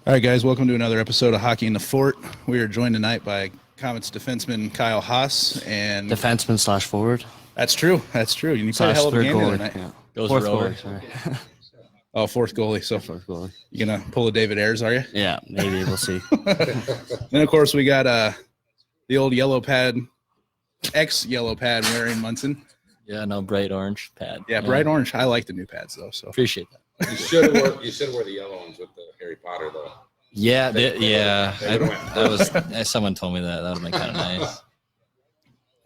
All right, guys, welcome to another episode of Hockey in the Fort. We are joined tonight by Komets defenseman Kyle Haas and Defenseman/forward. That's true. That's true. You played a hell of a game the other night. Yeah. Goes Fourth rower. goalie, sorry. Oh, fourth goalie. So Fourth goalie. you gonna pull a David Ayers, are you? Yeah, maybe we'll see. Then of course we got the old yellow pad, ex-yellow pad wearing Munson. Yeah, no bright orange pad. Yeah, bright orange. I like the new pads though. So Appreciate that. You should wear the yellow ones with the Harry Potter though. Yeah, They someone told me that. That would have been kind of nice.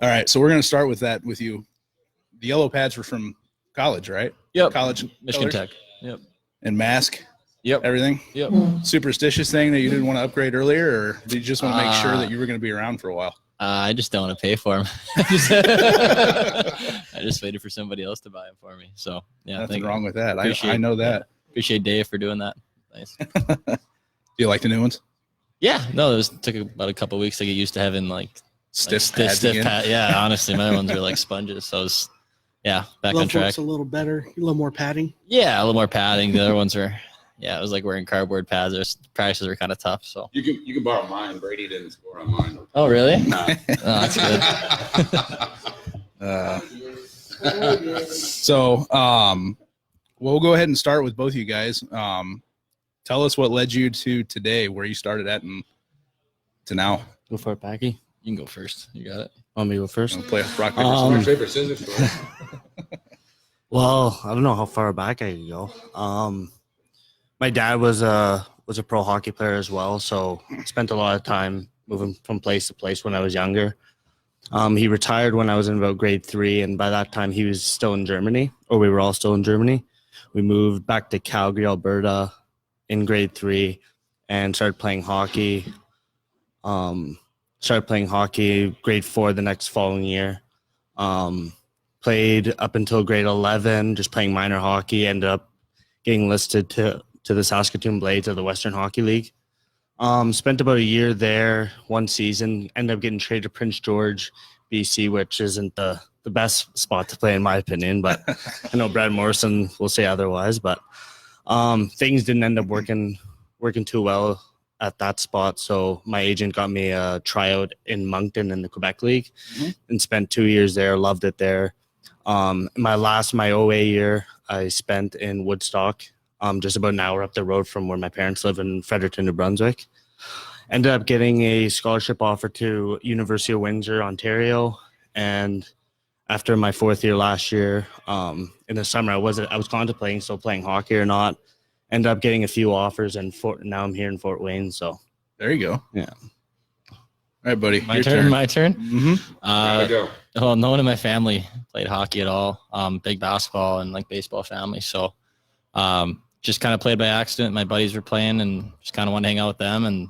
all right, so we're gonna start with that with you. The yellow pads were from college, right? Yep. College Michigan colors? Tech. Yep. And mask, Yep. everything. Yep. Superstitious thing that you didn't want to upgrade earlier, or did you just want to make sure that you were going to be around for a while? I just don't want to pay for them. I just waited for somebody else to buy them for me. So yeah, Nothing wrong with that. Appreciate- I know that. Appreciate Dave for doing that. Nice. Do you like the new ones? Yeah. No, took about a couple of weeks to get used to having Stiff pads again? pad. Yeah, honestly, my ones are like sponges. So it's back on Love track. works a little better, a little more padding. Yeah, a little more padding. The other ones were, it was like wearing cardboard pads. Practices were kind of tough. So. You can borrow mine. Brady didn't score on mine. Oh, really? Nah. Oh, that's good. So, we'll go ahead and start with both of you guys. Tell us what led you to today, where you started at and to now. Go for it, Packy. You can go first. You got it. Want me to go first? Play rock, paper, Um, scissors. Paper, scissors. For it. Well, I don't know how far back I can go. My dad was a pro hockey player as well, so spent a lot of time moving from place to place when I was younger. He retired when I was in about grade 3, and by that time he was still in Germany, or we were all still in Germany. We moved back to Calgary, Alberta in grade 3 and started playing hockey. Grade 4 the next following year. Played up until grade 11, just playing minor hockey. Ended up getting listed to the Saskatoon Blades of the Western Hockey League. Spent about a year there, one season. Ended up getting traded to Prince George, BC, which isn't the best spot to play in my opinion, but I know Brad Morrison will say otherwise. But things didn't end up working too well at that spot, so my agent got me a tryout in Moncton in the Quebec League, and spent 2 years there. Loved it there. My OA year I spent in Woodstock, just about an hour up the road from where my parents live in Fredericton, New Brunswick. Ended up getting a scholarship offer to University of Windsor, Ontario, and after my 4th year last year, in the summer, I was contemplating still playing hockey or not. Ended up getting a few offers, and now I'm here in Fort Wayne. So There you go. Yeah. All right, buddy. My your turn. My turn. Mm-hmm. There we go. Well, no one in my family played hockey at all. Big basketball and baseball family. So, just kind of played by accident. My buddies were playing, and just kind of wanted to hang out with them and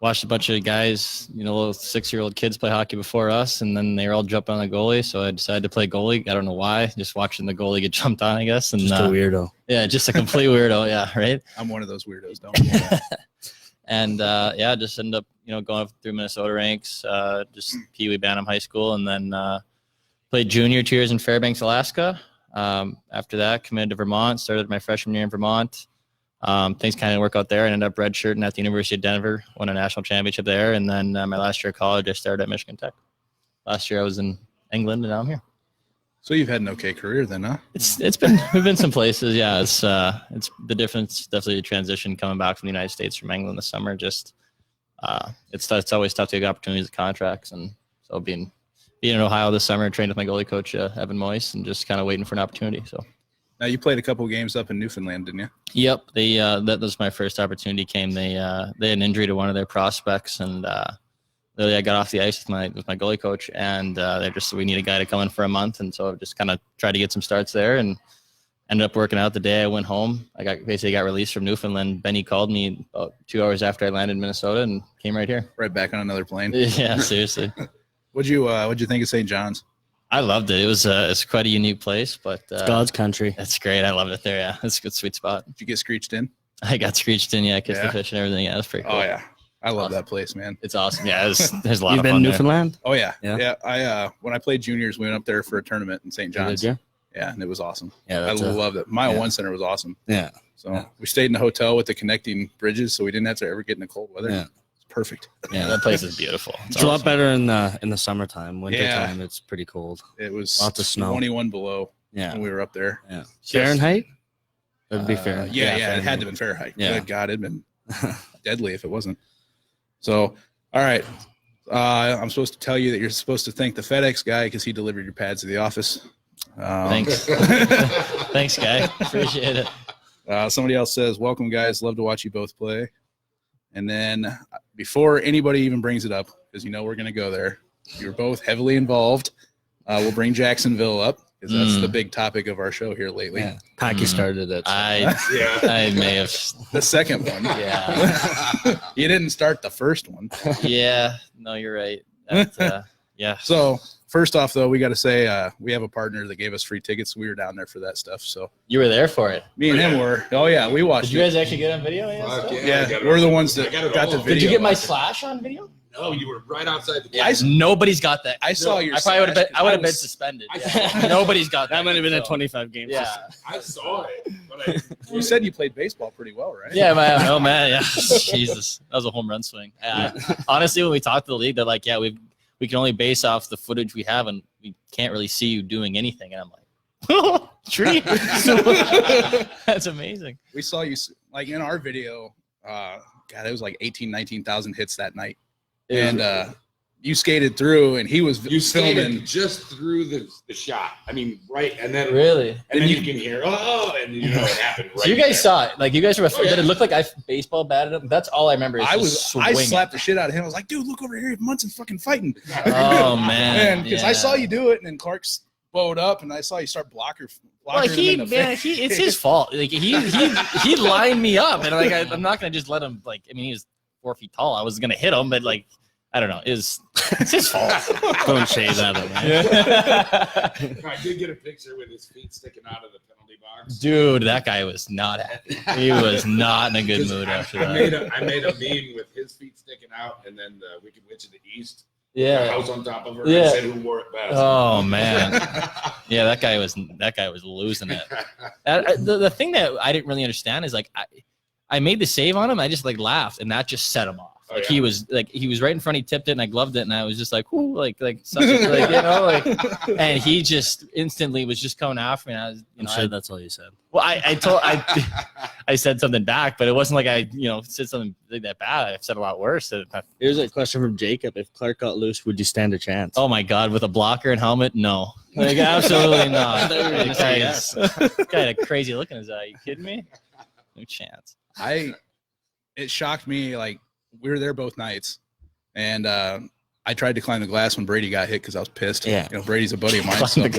watched a bunch of guys, little 6-year-old kids play hockey before us, and then they were all jumping on the goalie. So I decided to play goalie. I don't know why. Just watching the goalie get jumped on, I guess. And just a weirdo. yeah, just a complete weirdo. Yeah, right. I'm one of those weirdos. Don't. And just ended up going up through Minnesota ranks, just Pee Wee Bantam High School, and then played junior 2 years in Fairbanks, Alaska. After that, committed to Vermont. Started my freshman year in Vermont. Things kind of work out there. I ended up redshirting at the University of Denver. Won a national championship there, and then my last year of college, I started at Michigan Tech. Last year I was in England, and now I'm here. So you've had an okay career then, huh? We've been some places. Yeah, it's the difference. Definitely the transition coming back from the United States from England this summer. Just it's always tough to get opportunities at contracts, and so being in Ohio this summer, trained with my goalie coach Evan Moyes, and just kind of waiting for an opportunity. So Now you played a couple games up in Newfoundland, didn't you? yep, that was my first opportunity. They had an injury to one of their prospects, and literally I got off the ice with my goalie coach, and we need a guy to come in for a month, and so I just kind of tried to get some starts there, and ended up working out the day I went home. I got released from Newfoundland. Benny called me about 2 hours after I landed in Minnesota and came right here. Right back on another plane. Yeah, seriously. What'd you think of St. John's? I loved it. It was it's quite a unique place, but It's God's country. it's great. I loved it there. Yeah, it's a good sweet spot. Did you get screeched in? I got screeched in. Yeah, kissed Yeah. the fish and everything. Yeah, it's pretty cool. Oh yeah, I love Awesome. that place, man. It's awesome. Yeah, there's a lot You've of been fun in there. Newfoundland? Oh yeah, Yeah. yeah. I when I played juniors, we went up there for a tournament in St. John's. Did you? Yeah, and it was awesome. Yeah, I loved it. My yeah. one center was awesome. Yeah. So we stayed in a hotel with the connecting bridges, so we didn't have to ever get in the cold weather. Yeah. It's perfect. Yeah, that place is beautiful. It's a lot better in the summertime. Wintertime, it's pretty cold. It was Lots of snow. 21 below Yeah. when we were up there. Yeah. Fahrenheit? That'd be fair. Yeah, it had to have been Fahrenheit. Yeah. Good God, it'd been deadly if it wasn't. So, all right. I'm supposed to tell you that you're supposed to thank the FedEx guy because he delivered your pads to the office. Thanks. Thanks, guy. Appreciate it. Somebody else says, welcome, guys. Love to watch you both play. And then before anybody even brings it up, because we're going to go there, you're both heavily involved. We'll bring Jacksonville up because that's the big topic of our show here lately. Yeah. Packy started it. So. I may have. The second one. Yeah. You didn't start the first one. Yeah. No, you're right. That, yeah. So first off, though, we got to say we have a partner that gave us free tickets. We were down there for that stuff. So You were there for it. me and him were. Oh yeah, we watched. Did you guys actually get on video? Fuck Yeah, we're the ones that got the video. Did you get my slash on video? No, you were right outside the Yeah, nobody's got that. I saw your. I probably would have been. slash I would have been was- suspended. I Yeah. saw- Nobody's got that. That might have been a so- 25 game. Yeah. I saw it, but You said you played baseball pretty well, right? Yeah, man. Oh man. Yeah. Jesus, that was a home run swing. Honestly, when we talked to the league, they're like, "Yeah, we can only base off the footage we have, and we can't really see you doing anything." And I'm like, "Tree." That's amazing. We saw you like in our video. God, it was like 19,000 hits that night, and you skated through, and he was you filming. skated just through the shot. I mean, right, and then Really? and then you can hear and it happened right. So you guys there. saw it, like you guys were. Oh, yeah. Did it look like I baseball batted him? That's all I remember. Is I just I swinging. slapped the shit out of him. I was like, dude, look over here. Munson's fucking fighting. Oh man, Because I saw you do it, and then Clark's bowed up, and I saw you start blocking Well, him in the it's his fault. Like he lined me up, and like I'm not gonna just let him. Like I mean, he was 4 feet tall. I was gonna hit him, but like I don't know. It's his fault. Don't shade that. I did get a picture with his feet sticking out of the penalty box. Dude, that guy was not happy. He was not in a good mood after I that. made a meme with his feet sticking out, and then the Wicked Witch of the East, the Yeah. house on top of her, Yeah. and said who wore it best. Oh man. Yeah, that guy was losing it. The thing that I didn't really understand is like I made the save on him. I just like laughed, and that just set him off. Oh, Like yeah. he was right in front. He tipped it, and I gloved it, and I was just like, "Ooh, like such a, like." And he just instantly was just coming after me. And I was, I'm sure that's all you said. well, I said something back, but it wasn't like I said something that bad. I've said a lot worse. Here's a question from Jacob. If Clark got loose, would you stand a chance? Oh my God, with a blocker and helmet, no, like absolutely not. This guy had a crazy look in his eye. You kidding me? No chance. It shocked me. Like we were there both nights, and I tried to climb the glass when Brady got hit because I was pissed. Yeah. Brady's a buddy of mine. Climb So the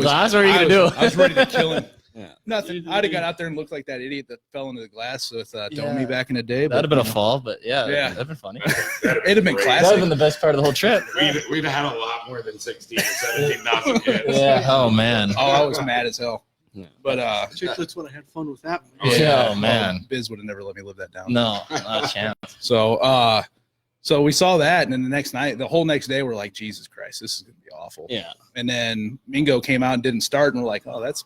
glass. What are you I gonna do? I was ready to kill him. Yeah. Nothing. I'd have got out there and looked like that idiot that fell into the glass with Yeah. Domi back in the day. That'd have been a fall, but yeah, Yeah. that'd been funny. It'd have been great. classic. That'd have been the best part of the whole trip. We'd have had a lot more than 16 or 17,000 hits. Yeah. Oh man. Oh, I was mad as hell. Yeah. But Chicklets would have had fun with that one. Oh, yeah. Oh, man. Biz would have never let me live that down. No, not a chance. So we saw that, and then the next night, the whole next day, we're like, Jesus Christ, this is gonna be awful. Yeah. And then Mingo came out and didn't start, and we're like, oh, that's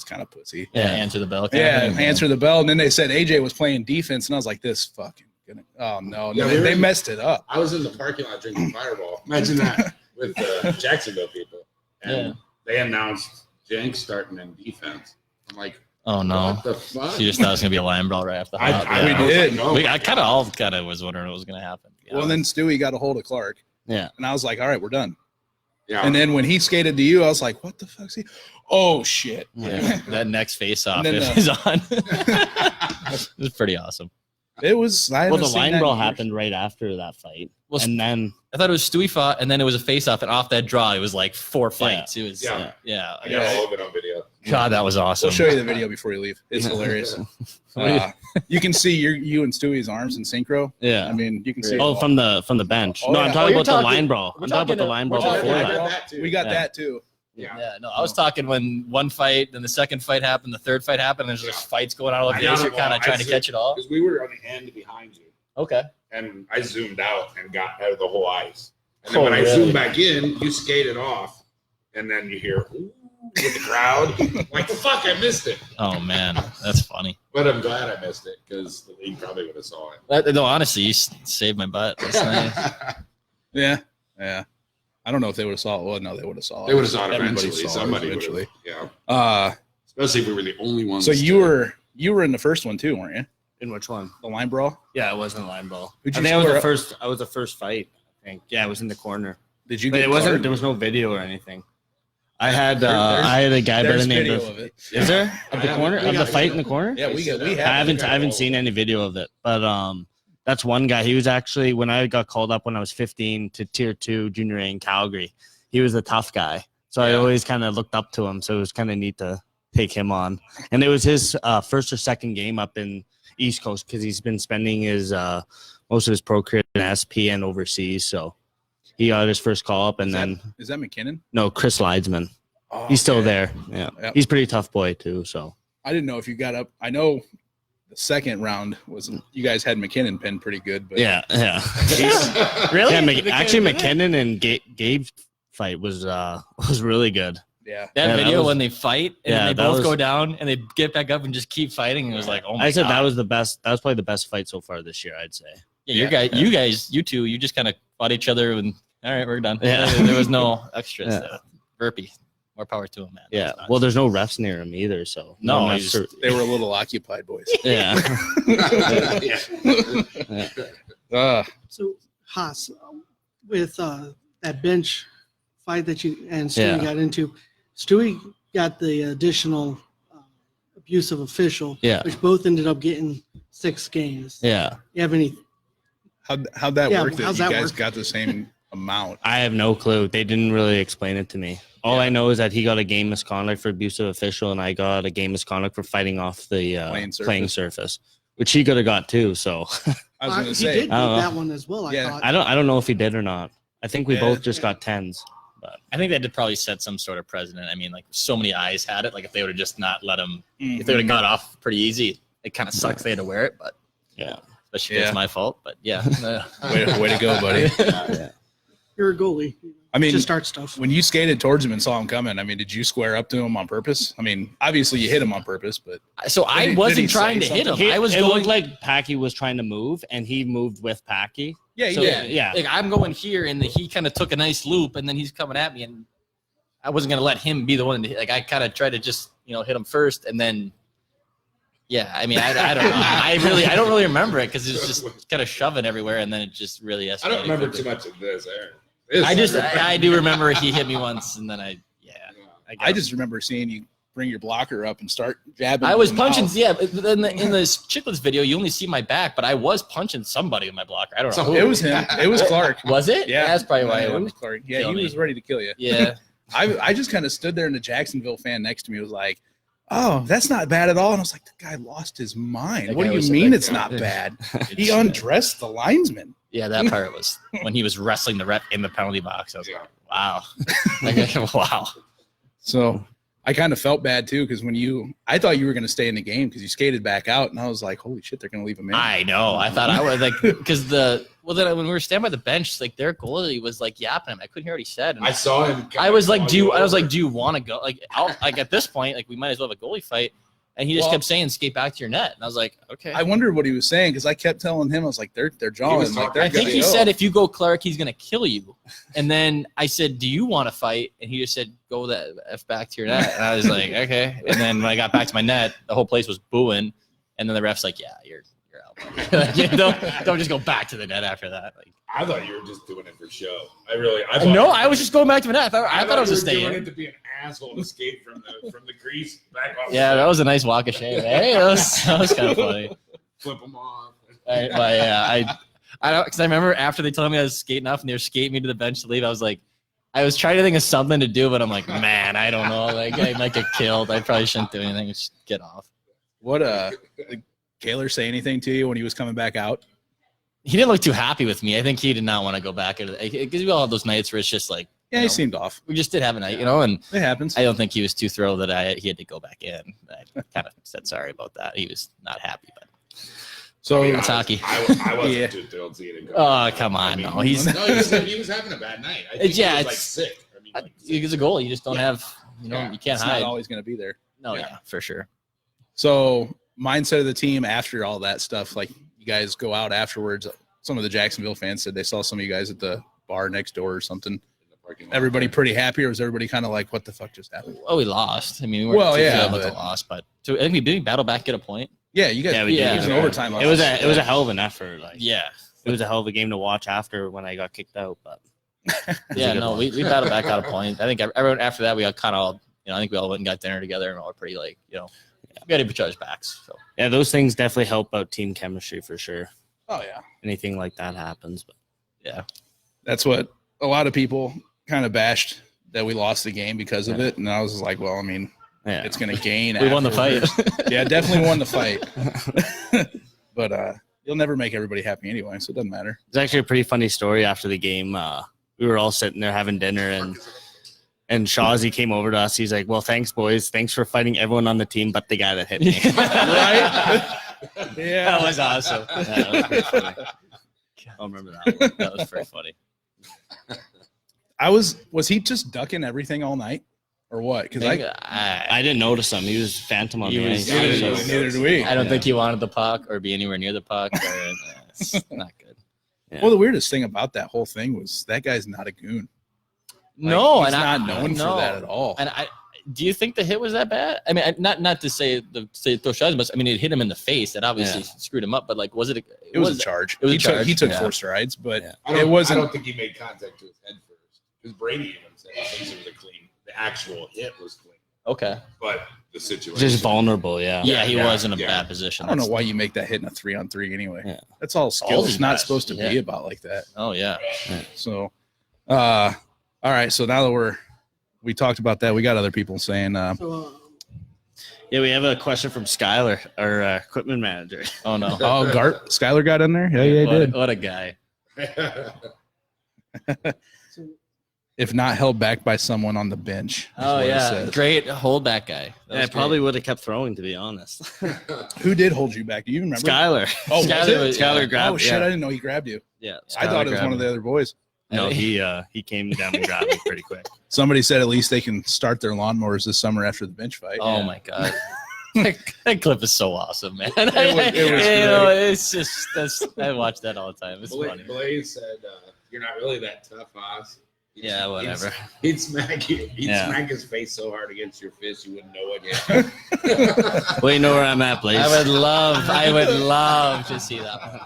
kind of pussy. Yeah. Answer the bell. Yeah, answer the bell, and then they said AJ was playing defense, and I was like, this fucking gonna. Oh no, Yeah, they messed it up. I was in the parking lot drinking Fireball. Imagine that with the Jacksonville people. And they announced Jenks starting in defense. I'm like, Oh no. what the fuck? You just thought it was gonna be a line brawl right after the hop. we Yeah. was did. like, no. I kind of was wondering what was gonna happen. Well, then Stewie got a hold of Clark, Yeah. and I was like, all right, we're done. Yeah. And then when he skated to you, I was like, what the fuck's he? Oh shit. Yeah, that next face off And then is on. It was pretty awesome. It was. I Well, haven't the seen line that brawl in years. happened right after that fight. Well, And then I thought it was Stewie fought, and then it was a face off, and off that draw, it was like 4 fights. It was Yeah. yeah. I got all of it on video. God, that was awesome. We'll show you the video before you leave. It's hilarious. You can see you and Stewie's arms in synchro. yeah. I mean, you can see. it Oh, all. from the bench. Oh, no, yeah. I'm talking you're about the talking- line brawl. we're I'm talking about the talking- line we're brawl talking- before I that. read that too. We got Yeah. that too. Yeah, no, I was talking when one fight, then the second fight happened, the third fight happened, and there's just fights going on all over I the got ice. You're them kind all. of trying to catch it all. Because we were on the end behind you. Okay. And I zoomed out and got out of the whole ice. And then Oh, when I really? zoomed back in, you skated off. And then you hear, ooh, with the crowd. Like, fuck, I missed it. Oh man, that's funny. But I'm glad I missed it because the league probably would have saw it. No, honestly, you saved my butt. That's nice. Yeah. I don't know if they would have saw it. Well, no, they would have saw it. They would have saw it Everybody eventually. saw it Somebody eventually. would have. Yeah. Especially if we were the only ones. So you were in the first one too, weren't you? In which one? The line brawl. Yeah, it wasn't a line ball. I Who'd you think I was square the up? first. I was the first fight. I think. Yeah, I was in the corner. Did you? But Get it wasn't. carded? There was no video or anything. I had a guy by There's the name video of. of it. Is there of the corner of the fight in the corner? Yeah, we have. I haven't seen any video of it, but that's one guy. He was actually when I got called up when I was 15 to Tier 2 Junior A in Calgary. He was a tough guy, so I always kind of looked up to him. So it was kind of neat to take him on, and it was his first or second game up in East Coast because he's been spending his most of his pro career in SP and overseas. So he got his first call up, and Is that McKinnon? no, Chris Leidsman. Oh, He's still okay. there. Yeah, Yep. he's a pretty tough boy too. So I didn't know if you got up. I know the second round was you guys had McKinnon pinned pretty good, but yeah. Really? Yeah, actually, McKinnon and Gabe's fight was really good. yeah. That Yeah, that video was- when they fight and Yeah, they that both was- go down and they get back up and just keep fighting. It was like, oh my I said God. that was the best. That was probably the best fight so far this year. I'd say. Yeah, you two, you just kind of fought each other and all right, we're done. Yeah. There was no extras. Yeah. Burpee. More power to him, man. Yeah. That's nuts. Well, there's no refs near him either, so No, I'm not he's- sure. They were a little occupied boys. Yeah. So Haas, with that bench fight that you and Stewie Yeah. got into, Stewie got the additional abusive official, Yeah. which both ended up getting 6 games. Yeah. You have any? How'd that Yeah, work? That how's you that guys work? got the same amount? I have no clue. They didn't really explain it to me. All I know is that he got a game misconduct for abusive official, and I got a game misconduct for fighting off the playing surface, which he could have got too. So I was going to he say. did get I don't know. that one as well. Yeah. I thought. I don't know if he did or not. I think we Yeah. both just got 10s. I think that did probably set some sort of precedent. I mean, like so many eyes had it. Like if they would have just not let him, if they would have got off pretty easy, it kind of sucks they had to wear it, but Yeah. especially if Yeah. it's my fault. But yeah, Way to go, buddy. You're a goalie. I mean, Just start stuff. when you skated towards him and saw him coming, I mean, did you square up to him on purpose? I mean, obviously you hit him on purpose, but so I Did he wasn't say trying to hit him. something? I was it going looked like Packy was trying to move, and he moved with Packy. yeah, So, yeah. yeah. Like I'm going here, and he kind of took a nice loop, and then he's coming at me, and I wasn't gonna let him be the one to hit. Like I kind of tried to just hit him first, and then yeah, I mean I don't know. I don't really remember it because it was just kind of shoving everywhere, and then it just really escalated. I don't remember quickly. too much of this, Aaron. I do remember he hit me once, and then I just remember seeing you bring your blocker up and start jabbing. I was him punching. out. Yeah, in the Chicklets video, you only see my back, but I was punching somebody with my blocker. I don't know. It was him. It was Clark. Was it? Yeah, that's probably why. it was Clark. Yeah, kill he me. was ready to kill you. Yeah. I just kind of stood there, and the Jacksonville fan next to me was like, "Oh, that's not bad at all." And I was like, "The guy lost his mind. That What guy do you was mean like, it's not yeah. bad? He undressed the linesman." Yeah, that part was when he was wrestling the ref in the penalty box. I was Yeah. like, wow. Like, wow. So I kind of felt bad too because I thought you were going to stay in the game because you skated back out, and I was like, "Holy shit, they're going to leave him in." I know. I thought I was like, because then when we were standing by the bench, like their goalie was like yapping him. I couldn't hear what he said. And I saw him. I was like, do you want to go? Like, at this point, like we might as well have a goalie fight. And he just Well- kept saying, skate back to your net. And I was like, okay. I wondered what he was saying because I kept telling him, I was like, "They're jawing." was Like, talking- they're I think gonna he go. said, if you go Clark, he's going to kill you. And then I said, do you want to fight? And he just said, go the F back to your net. And I was like, okay. And then when I got back to my net, the whole place was booing. And then the ref's like, yeah, you're out. Like, don't just go back to the net after that. Like, I thought you were just doing it for show. I no, I was just going back to my net. I thought I was you just were staying. doing it to be an asshole to skate from the grease back off. Yeah, that was a nice walk of shame. Hey, that was kind of funny. Flip them off. But yeah, I don't, because I remember after they told me I was skating off and they were skating me to the bench to leave, I was trying to think of something to do, but I'm like, man, I don't know. Like, I might get killed. I probably shouldn't do anything. Just get off. What did Kaler say anything to you when he was coming back out? He didn't look too happy with me. I think he did not want to go back into because we all have those nights where it's just like, Yeah, he seemed off. we just did have a night, and It happens. I don't think he was too thrilled that he had to go back in. I kind of said sorry about that. He was not happy, but So it's hockey. I wasn't Yeah. too thrilled seeing it go. Oh, come on. No, he was having a bad night. I think Yeah, he was like it's- sick. I mean, like, He's a goalie. You just don't have You know, Yeah. you can't It's hide. not always going to be there. No, Yeah. yeah, for sure. So mindset of the team after all that stuff, like you guys go out afterwards. Some of the Jacksonville fans said they saw some of you guys at the bar next door or something. In the parking lot. Everybody pretty happy, or was everybody kind of like, what the fuck just happened? Well, we lost. I mean, we weren't Well, too yeah, good about the but- loss, but so I think we did battle back, get a point. Yeah, you guys. Yeah, we did. It was an Yeah. overtime. It was loss. a hell of an effort. Like Yeah. it was a hell of a game to watch after when I got kicked out. But Yeah, good no, one. we battled back out a point. I think everyone after that we got kind of all, I think we all went and got dinner together and all pretty like, we got each other's backs. So yeah, those things definitely help out team chemistry for sure. Oh yeah, Anything like that happens, but yeah, that's what a lot of people kind of bashed that we lost the game because of it, and I was just like, well, I mean, yeah, it's going to gain. we won the fight. afterwards. Yeah, definitely won the fight. But you'll never make everybody happy anyway, so it doesn't matter. it's actually a pretty funny story after the game. We were all sitting there having dinner, and Shawzy came over to us. He's like, "Well, thanks, boys. Thanks for fighting everyone on the team, but the guy that hit me." Right? Yeah, That was awesome. Yeah, that was pretty funny. I'll remember that one. That was very funny. Was he just ducking everything all night, or what? Because I didn't notice him. He was phantom on He the was- ice. he was- neither do we. I don't think he wanted the puck or be anywhere near the puck. It's not good. Yeah. Well, the weirdest thing about that whole thing was that guy's not a goon. Like, No, he's and not known for that at all. And do you think the hit was that bad? I mean, not to say throw shots, but I mean, it hit him in the face. That obviously screwed him up. But like, was it? It was a charge. It was he a charge, Took, he took yeah. 4 strides, but Yeah. I it wasn't. don't think he made contact to his head first. Because Brady even said he thinks it was a clean. The actual hit was clean, Okay. but the situation. Just vulnerable, yeah. Yeah, he Yeah, was in a yeah. bad position. I don't know why you make that hit in a 3-on-3 anyway. Yeah. That's all skill. these It's not guys, supposed to be yeah. about like that. Oh yeah. So, all right. So now that we talked about that, we got other people saying, So, Yeah, we have a question from Skylar, our equipment manager. Oh no. "Oh, Skylar got in there. Yeah, he did. What a guy. so If not held back by someone on the bench." is Oh what it yeah. says. Great holdback guy. That Yeah, I was probably would have kept throwing, to be honest. Who did hold you back? Do you remember? Skylar. Oh, was Skylar it? was- Skylar grabbed. Oh shit! I didn't know he grabbed you. Yeah. I thought it was one of the other boys. No, he came down and grabbed me pretty quick. Somebody said at least they can start their lawnmowers this summer after the bench fight. Oh my god. that clip is so awesome, man. was It's just I watch that all the time. It's funny. Blaze said, "You're not really that tough, Haas." Yeah, whatever. He'd smack you. He'd Yeah. smack his face so hard against your fist, you wouldn't know it. Well, you know where I'm at, Blaze. I would love to see that one.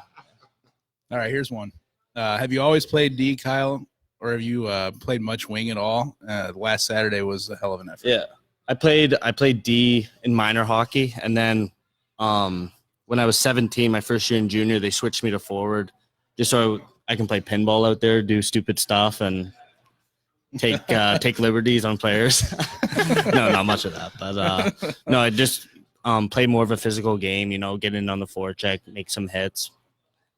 All right, here's one. Have you always played D, Kyle, or have you played much wing at all? Last Saturday was a hell of an effort. Yeah, I played D in minor hockey, and then when I was 17, my first year in junior, they switched me to forward just so I can play pinball out there, do stupid stuff, and take liberties on players. No, not much of that, but no, I just play more of a physical game. Get in on the forecheck, make some hits,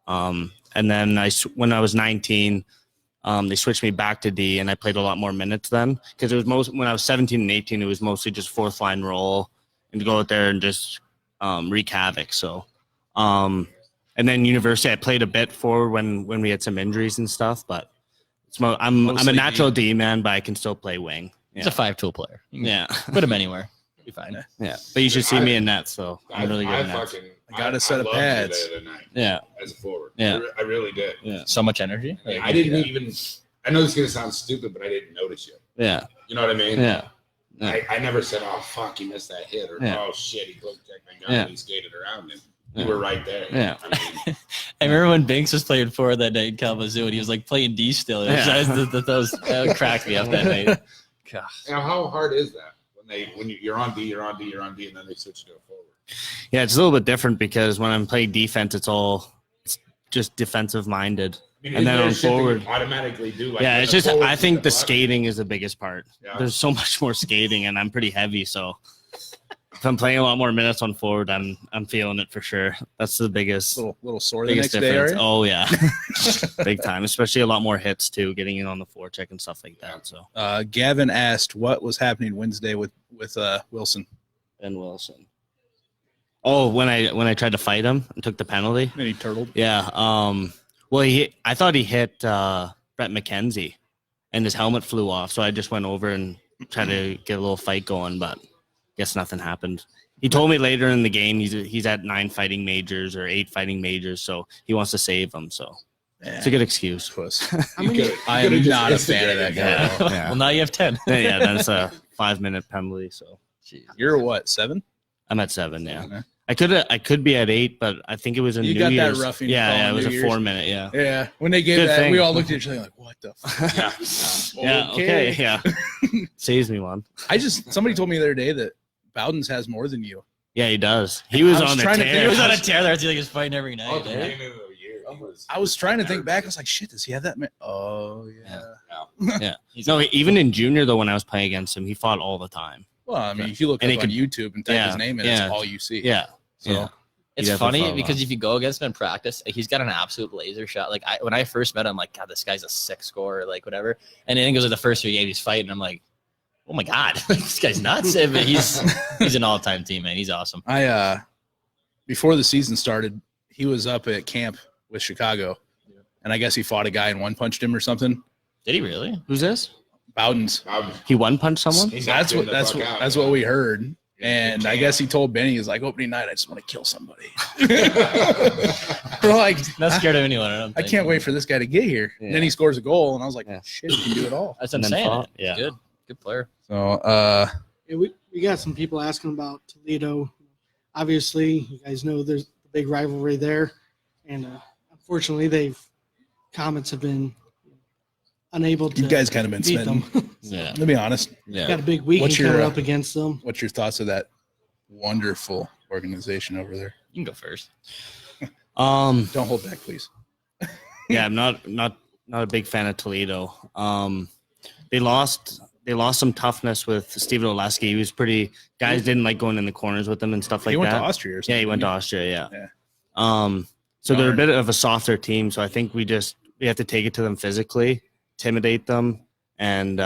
and then when I was 19. They switched me back to D, and I played a lot more minutes then because it was when I was 17 and 18, it was mostly just fourth line role and to go out there and just wreak havoc. So, and then university, I played a bit forward when we had some injuries and stuff. But I'm a Mostly natural D man, but I can still play wing. He's a 5-tool player. You can Yeah, put him anywhere. Be fine. yeah. But you should see me in net, so I'm really good I in net. fucking I got a set of loved you pads. the other night Yeah, as a forward. Yeah. I really did. yeah, So much energy. I didn't even. I know this is gonna sound stupid, but I didn't notice you. yeah, You know what I mean? yeah. I never said, "Oh fuck, he missed that hit," or Yeah. "Oh shit, he close checked my gun Yeah. and he skated around him." Yeah. You were right there. Yeah. I mean, I remember when Banks was playing forward that night in Kalamazoo, and he was like playing D still. That cracked me up that night. Gosh. now how hard is that when you're on D, you're on D, and then they switch you to a forward? Yeah, it's a little bit different because when I'm playing defense, it's just defensive minded. I mean, And then is there on shit that you forward- automatically do. Like Yeah, when it's the just forward I is think the block? skating is the biggest part. Yeah. There's so much more skating, and I'm pretty heavy, so if I'm playing a lot more minutes on forward, I'm feeling it for sure. That's the biggest Little sore the biggest next day, difference. are you? Oh yeah, big time. Especially a lot more hits too, getting in on the forecheck and stuff like that. So Gavin asked what was happening Wednesday with Wilson. Ben Wilson. Oh, when I tried to fight him and took the penalty. And he turtled. Yeah. Well, I thought he hit Brett McKenzie, and his helmet flew off. So I just went over and try to get a little fight going, but guess nothing happened. He told me later in the game he's at 9 fighting majors or 8 fighting majors, so he wants to save them. So it's a good excuse. I mean, I am not a fan of that guy. Yeah. Well, now you have 10. Yeah, that's a 5-minute penalty. So You're what, 7? I'm at 7. Yeah, Okay. I could be at 8, but I think it was a You New got that Year's. roughing Yeah, call yeah, it on was New a Year's. 4-minute. Yeah. Yeah. When they gave Good that, thing. we all looked at each other like, what the fuck? Yeah. Okay. Yeah. Saves me one. Somebody told me the other day that Bowden's has more than you. Yeah, he does. He was I was on a trying to tear. think- He was on a tear there. I feel like he was fighting every Oh, night. the Yeah. beginning of the year, he was- I was trying to think back. I was like, shit, does he have that? Oh, yeah. Yeah. No, even in junior though, when I was playing against him, he fought all the time. Well, I mean, if you look And up he on could- YouTube and type yeah, his name in, yeah. it's all you see. Yeah. So Yeah. It's He definitely funny fought because well. if you go against him in practice, he's got an absolute laser shot. Like when I first met him, I'm like, God, this guy's a sick scorer, like whatever. And then it goes like the first 3 games he's fighting. I'm like, oh my God, this guy's nuts. But he's an all-time team, man. He's awesome. Before the season started, he was up at camp with Chicago, and I guess he fought a guy and one-punched him or something. Did he really? Who's this? Bowden's. He one punched someone. He knocked That's him what the that's fuck what out, that's yeah. what we heard. Yeah, And good I camp. guess he told Benny, he's like, opening night, I just want to kill somebody. We're like, Not scared of anyone. I don't I think. can't wait for this guy to get here. And then he scores a goal, and I was like, Yeah. shit, he can do it all. That's what I'm And then saying. fought. Yeah. Good player. So, Yeah, we got some people asking about Toledo. Obviously, you guys know there's a big rivalry there, and unfortunately, Komets have been unable to you guys kind of been beat smitten. them. Yeah. To be honest, Got a big weekend What's your, coming up against them. what's your thoughts of that wonderful organization over there? You can go first. Don't hold back, please. Yeah, I'm not a big fan of Toledo. They lost some toughness with Steven Oleski. He was guys didn't like going in the corners with him and stuff like He went that. to Austria or something. Yeah, he went to didn't Austria. Yeah. So they're a Darn. bit of a softer team. So I think we have to take it to them physically, intimidate them, and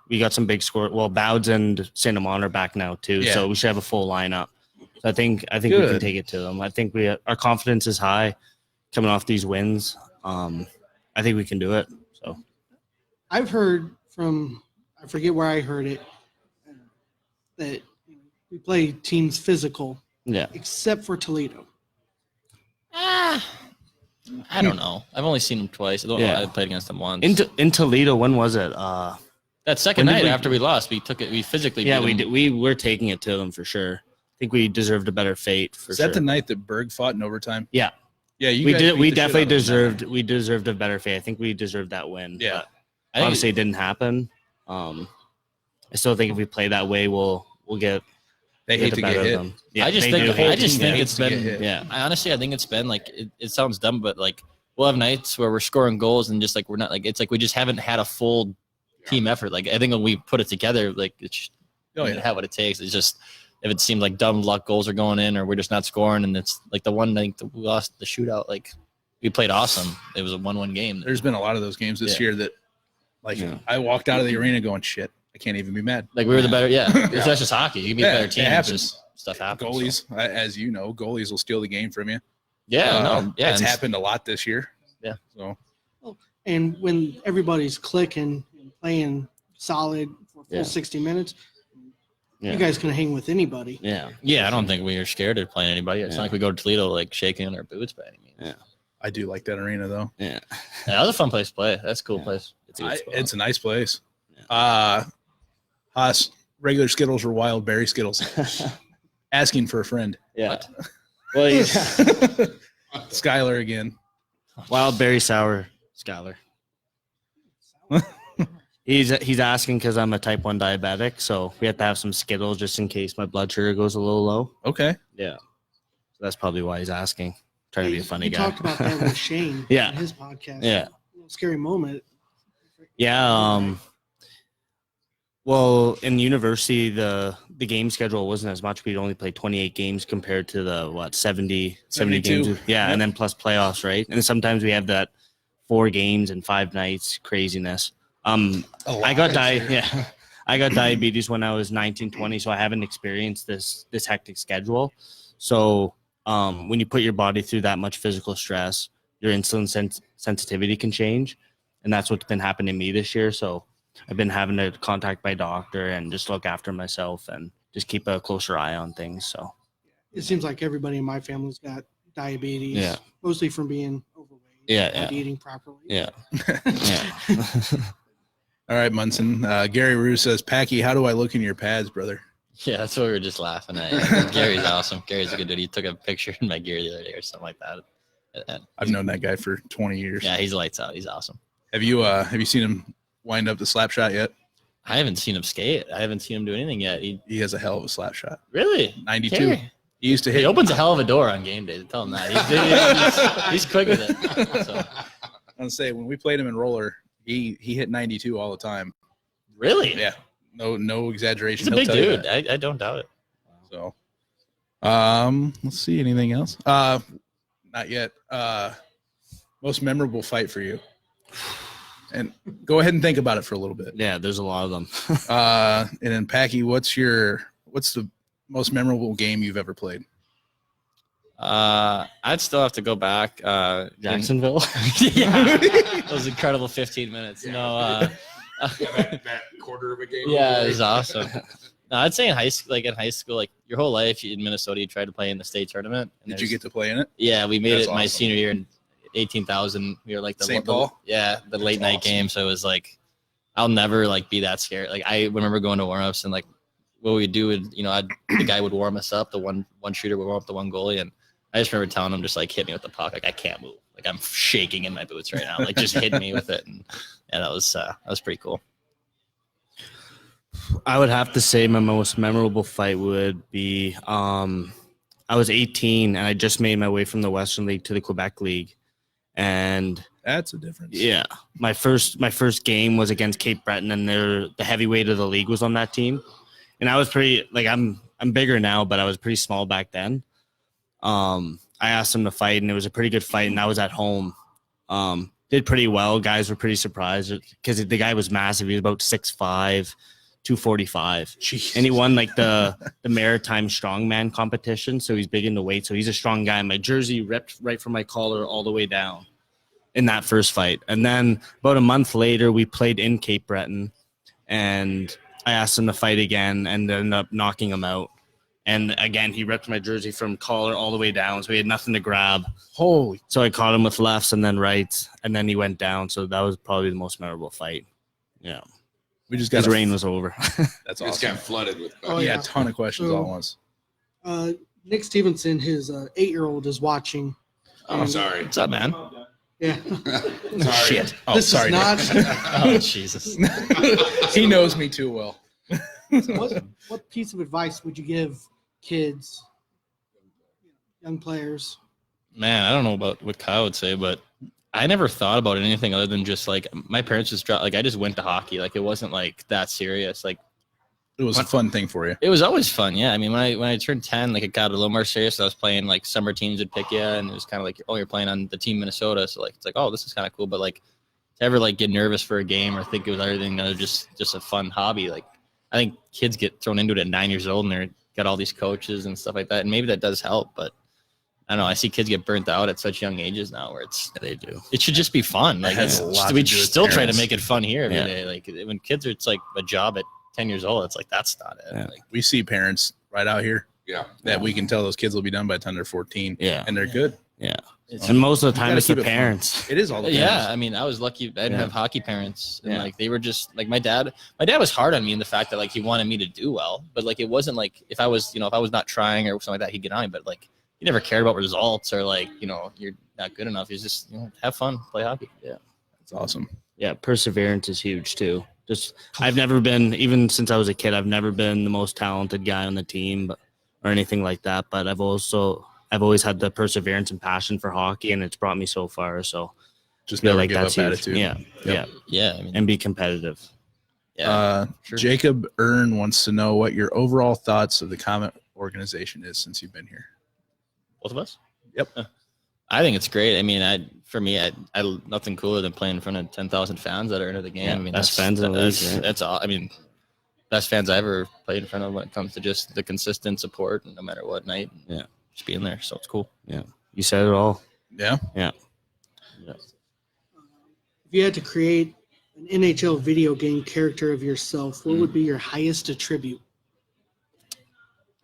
we got some big score. Well, Bouds and Saint Amand are back now too, Yeah. so we should have a full lineup. So I think we can Good. take it to them. I think our confidence is high coming off these wins. I think we can do it. So I've heard from, I forget where I heard it, that we play teams physical, yeah. except for Toledo. I don't know. I've only seen him twice. I don't know. Yeah. I played against him once. In Toledo, when was it? That second when did night we- after we lost, we took it. We physically. Yeah, beat we him. did. We were taking it to them for sure. I think we deserved a better fate for Is sure. that the night that Berg fought in overtime? Yeah. Yeah, you we guys did. beat We the shit definitely out of them. deserved a better fate. I think we deserved that win. Yeah. but I think obviously it didn't happen. I still think if we play that way, we'll get. They hate the to better get of hit. them. Yeah, I just they think. do hate I just to think get it's to get been. hit. Yeah. I think it's been like it sounds dumb, but like we'll have nights where we're scoring goals and just like we're not like it's like we just haven't had a full team effort. Like I think when we put it together, like it's Oh, yeah. have what it takes. It's just if it seems like dumb luck goals are going in or we're just not scoring, and it's like the one night that we lost the shootout. Like we played awesome. It was a 1-1 game. There's been a lot of those games this Yeah. year that, like, Yeah. I walked out of the arena going, shit, I can't even be mad. Like we were the better. Yeah, that's just hockey. You can be a Yeah, better it team. It's happens. just stuff happens. Goalies, as you know, goalies will steal the game from you. Yeah, no, yeah, It's and- happened a lot this year. Yeah. So, And when everybody's clicking and playing solid for full Yeah. 60 minutes, Yeah. you guys can hang with anybody. Yeah. Yeah, I don't think we are scared of playing anybody. It's Yeah. not like we go to Toledo like shaking in our boots by any means. Yeah. I do like that arena, though. Yeah. Yeah, that was a fun place to play. That's a cool Yeah. place. It's a good spot. It's a nice place. Yeah. Haas, regular Skittles or wild berry Skittles? Asking for a friend. Yeah. Well, Skylar again. wild berry sour, Skylar. He's asking because I'm a type 1 diabetic, so we have to have some Skittles just in case my blood sugar goes a little low. Okay. Yeah. So that's probably why he's asking. Trying to be a funny We guy. talked about that with Shane Yeah. on his podcast. Yeah. Scary moment. Yeah. Well, in university, the game schedule wasn't as much. We'd only play 28 games compared to the 70 72. games. Yeah, Yep. and then plus playoffs, right? And sometimes we have that 4 games and 5 nights craziness. I got diabetes when I was 19, 20, so I haven't experienced this hectic schedule. So when you put your body through that much physical stress, your insulin sensitivity can change, and that's what's been happening to me this year. So I've been having to contact my doctor and just look after myself and just keep a closer eye on things. So It seems like everybody in my family's got diabetes, Yeah. mostly from being overweight, not eating properly. yeah. All right, Munson. Gary Rue says, Packy, how do I look in your pads, brother? Yeah, that's what we were just laughing at. Gary's awesome. Gary's a good dude. He took a picture in my gear the other day or something like that. I've known that guy for 20 years. Yeah, he's lights out. He's awesome. Have you seen him wind up the slap shot yet? I haven't seen him skate. I haven't seen him do anything yet. He has a hell of a slap shot. Really? 92. Gary. He used to hit. He opens a hell of a door on game day. Tell him that. He's quick with it. So. I'm gonna say when we played him in roller, he hit 92 all the time. Really? Yeah, no exaggeration. He's a big He'll tell you dude. that. I don't doubt it. So, let's see. Anything else? Not yet. Most memorable fight for you? And go ahead and think about it for a little bit. Yeah, there's a lot of them. And then Packy, what's the most memorable game you've ever played? I'd still have to go back. Jacksonville. Yeah, those incredible 15 minutes. Yeah. No, that quarter of a game. yeah, it was awesome. No, I'd say in high school, like your whole life in Minnesota, you tried to play in the state tournament. And Did you get to play in it? Yeah, we made That's it my awesome. senior year in 18,000. We were like the St. Paul? Yeah, the late night awesome. game. So it was like, I'll never like be that scared. Like I remember going to warm-ups and like what we'd do would, the guy would warm us up. The one shooter would warm up the one goalie. And I just remember telling him, just like hit me with the puck. Like I can't move. Like I'm shaking in my boots right now. Like just hit me with it. And yeah, that was pretty cool. I would have to say my most memorable fight would be I was 18 and I just made my way from the Western League to the Quebec League. And That's a difference. yeah, my first game was against Cape Breton, and the heavyweight of the league was on that team. And I was pretty I'm bigger now, but I was pretty small back then. I asked him to fight, and it was a pretty good fight, and I was at home. Did pretty well. Guys were pretty surprised because the guy was massive. He was about 6'5", 245. Jeez. And he won like the Maritime Strongman competition, so he's big in the weight. So he's a strong guy. My jersey ripped right from my collar all the way down in that first fight. And then about a month later, we played in Cape Breton, and I asked him to fight again and ended up knocking him out. And again, he ripped my jersey from collar all the way down, so he had nothing to grab. Holy. So I caught him with lefts and then rights, and then he went down. So that was probably the most memorable fight. Yeah. We just got His reign was over. That's It's awesome. got flooded with. Oh, yeah, yeah. a ton of questions So- all at once. Nick Stevenson, his 8-year-old, is watching. Oh, sorry. What's up, man? Yeah. Sorry. Shit. Oh, This sorry. is not. Oh, Jesus. He knows me too well. What piece of advice would you give kids, young players? Man, I don't know about what Kyle would say, but I never thought about anything other than just like my parents just dropped. Like I just went to hockey. Like it wasn't like that serious. Like It was a fun thing for you. it was always fun. Yeah, I mean when I turned 10, like it got a little more serious. I was playing like summer teams would pick you, and it was kind of like, oh, you're playing on the team Minnesota, so like it's like, oh, this is kind of cool. But like to ever like get nervous for a game or think it was anything other just a fun hobby. Like I think kids get thrown into it at 9 years old, and they're got all these coaches and stuff like that, and maybe that does help, but. I don't know. I see kids get burnt out at such young ages now, where They do. it should just be fun. Like has it's a lot just, to we do with still try to parents. make it fun here every Yeah. day. Like when kids are, it's like a job at 10 years old. It's like that's not it. Yeah. Like, We see parents right out here Yeah. that we can tell those kids will be done by the time they're 14. Yeah. And they're good. it's, And most of the You time, gotta it's the keep it fun. parents. It is all the yeah. parents. I mean, I was lucky. I didn't Yeah. have hockey parents, and Yeah. like they were just like my dad. My dad was hard on me in the fact that like he wanted me to do well, but like it wasn't like if I was not trying or something like that, he'd get on me. But like he never cared about results or like you're not good enough. He's just have fun, play hockey. Yeah. It's awesome. Yeah, perseverance is huge too. I've never been, even since I was a kid, I've never been the most talented guy on the team or anything like that. But I've always had the perseverance and passion for hockey, and it's brought me so far. So Just I feel never like give up that's huge. attitude. Yeah, Yep. Yeah. I mean, and be competitive. yeah. Sure. Jacob Earn wants to know what your overall thoughts of the Comet organization is since you've been here. Both of us. Yep. I think it's great. I mean, I nothing cooler than playing in front of 10,000 fans that are into the game. Yeah, I mean, best fans in the league, right? That's all. I mean, best fans I ever played in front of when it comes to just the consistent support, no matter what night. Yeah. Just being there. So it's cool. You said it all. Yeah. If you had to create an NHL video game character of yourself, what would be your highest attribute?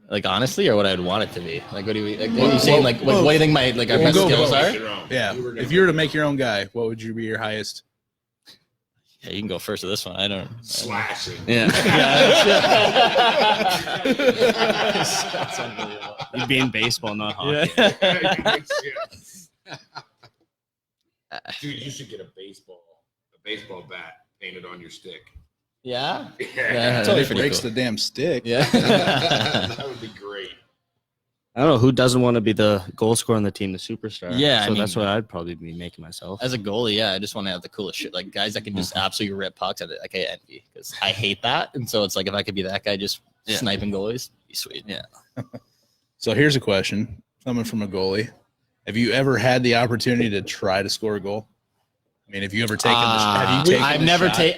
Like honestly, or what I'd want it to be? Like what do you like? What are you saying? Like what do you think my our best go skills both. are? Yeah. If you were to make your own guy, what would you be your highest? Yeah, you can go first with this one. I don't. Slashing. Yeah. That's unbelievable. You'd be in baseball, not hockey. Dude, you should get a baseball bat painted on your stick. Yeah. Yeah. Until that'd he be breaks cool. the damn stick. Yeah. That would be great. I don't know who doesn't want to be the goal scorer on the team, the superstar. Yeah, I so mean- that's what I'd probably be making myself. As a goalie, yeah, I just want to have the coolest shit. Like guys that can just absolutely rip pucks at it. Like I envy because I hate that. And so it's like if I could be that guy, just sniping goalies, be sweet. Yeah. So here's a question coming from a goalie. Have you ever had the opportunity to try to score a goal? I mean, have you ever taken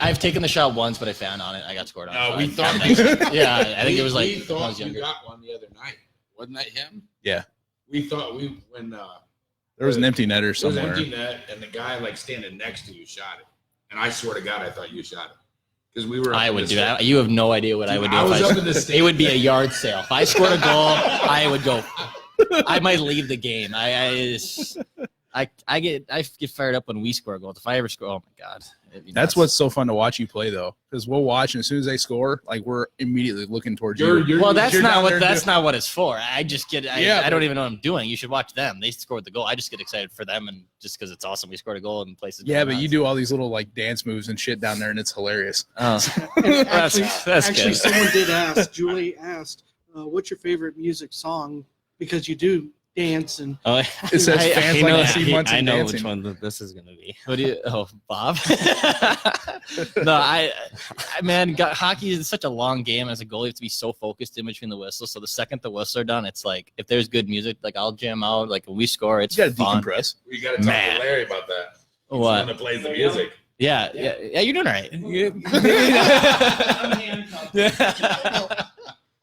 I've taken the shot once, but I found on it. I got scored on. No, So we I- thought. Yeah, I think it was like we when I thought was you younger. got one the other night. Wasn't that him? Yeah. We thought when There was an empty netter there was somewhere. an empty net and the guy like standing next to you shot it, and I swear to God, I thought you shot it because we were. I would do that. You have no idea what I would do. I if was I, up in the stands. it would be a yard sale. If I scored a goal, I would go. I might leave the game. I get fired up when we score goals. If I ever score, oh my God. it'd be That's nuts. what's so fun to watch you play, though, because we'll watch, and as soon as they score, like we're immediately looking towards you. Well, that's you're not down what there that's doing- not what it's for. I just get Yeah, I don't but- even know what I'm doing. You should watch them. They scored the goal. I just get excited for them and just because it's awesome. We scored a goal and places. Yeah, going but you nuts. do all these little like dance moves and shit down there, and it's hilarious. Oh. And That's actually, good. someone did ask. Julie asked, "What's your favorite music song?" Because you do dance and Oh, It says I- fans I like know- to see Munson I know dancing. which one this is going to be. What do you? Oh, Bob. No, man, hockey is such a long game. As a goalie, you have to be so focused in between the whistles. So the second the whistles are done, it's like if there's good music, like I'll jam out. Like when we score, it's You got to fun. decompress. We got to talk Man. to Larry about that. He's the one What? that plays the music. Yeah, you're doing all right.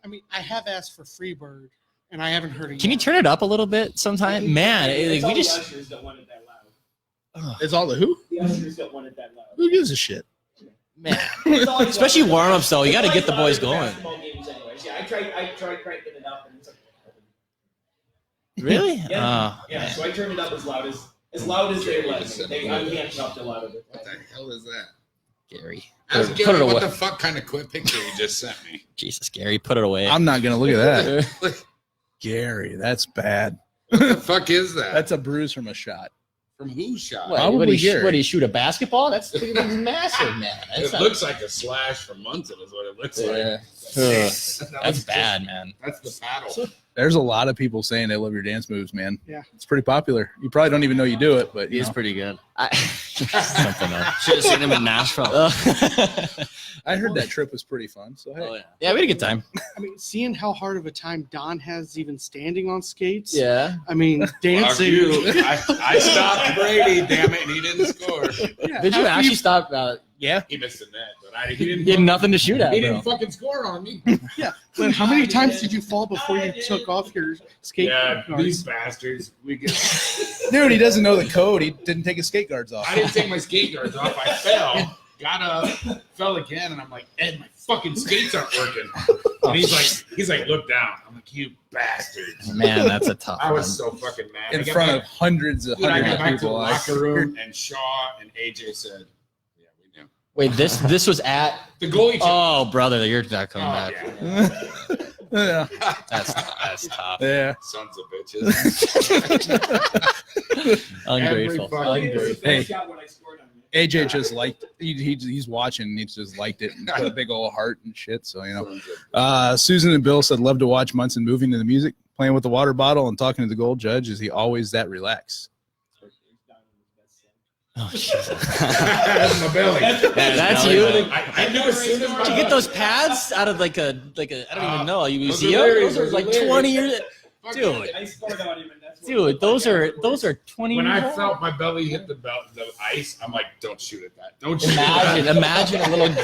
I mean, I have asked for Freebird, and I haven't heard it. Can you yet. turn it up a little bit sometime? Man, It's like, all we the just. ushers that want it that loud. It's all the who? The ushers that want it that loud. Who gives a shit? Man, It's always especially loud. warm-ups though. You got to It's get the always boys louder going. than basketball games anyways. Yeah, I tried cranking it up, and it's like. Really? Yeah, Oh, yeah. man. So I turned it up as loud as they let me. I can't up the louder. What the hell is that? Gary. Ask Put Gary it what away. the fuck kind of quick picture you just sent me. Jesus, Gary, put it away. I'm not gonna look at that. Gary, that's bad. What the fuck is that? That's a bruise from a shot. From whose shot? What, Probably what, do you, Gary. what do you shoot a basketball? That's massive, man. That's It not- looks like a slash from Munson is what it looks Yeah. like. That's bad, man. That's the paddle. There's a lot of people saying they love your dance moves, man. Yeah. It's pretty popular. You probably don't even know you do it, but you He's know. pretty good. Something else. Should have seen him in Nashville. I heard that trip was pretty fun. So hey, Oh, yeah. Yeah, we had a good time. I mean, seeing how hard of a time Don has even standing on skates. Yeah. I mean, Fuck dancing. you. I stopped Brady, damn it, and he didn't score. Yeah, Did you after actually stop? Yeah. He missed the net, but he didn't. You had nothing to shoot at, He bro. didn't fucking score on me. But how many times did you fall before you took off your skate Yeah, guards? these bastards. We get. dude, he doesn't know the code. He didn't take his skate guards off. I didn't take my skate guards off. I fell, got up, fell again, and I'm like, Ed, my fucking skates aren't working. And he's like, look down. I'm like, you bastards. Man, that's a tough I one. was so fucking mad. In I got front back- of hundreds of Dude, I hundreds got of back to the people. locker room, and Shaw and AJ said, "Yeah, we knew." Wait, this was at. The goalie. Oh, brother, you're not coming Oh, back. yeah. Yeah. That's tough. Yeah. Sons of bitches. Ungrateful. Every fucking- Ungrateful. Hey. Got what I scored on you. AJ just liked he's watching and he just liked it and put a big old heart and shit. So you know. Susan and Bill said love to watch Munson moving to the music, playing with the water bottle and talking to the gold judge. Is he always that relaxed? Oh, Jesus. That's my belly. That's you. I knew as soon as my Did you get those pads out of like a I don't even know, a those are museum? Larry's, Those are those are like Larry's. 20 years. Fuck Dude. I scored on him, and that's what- Dude, those are 20 When years I old. felt my belly hit the ice, I'm like, don't shoot at that. Don't shoot at Imagine a little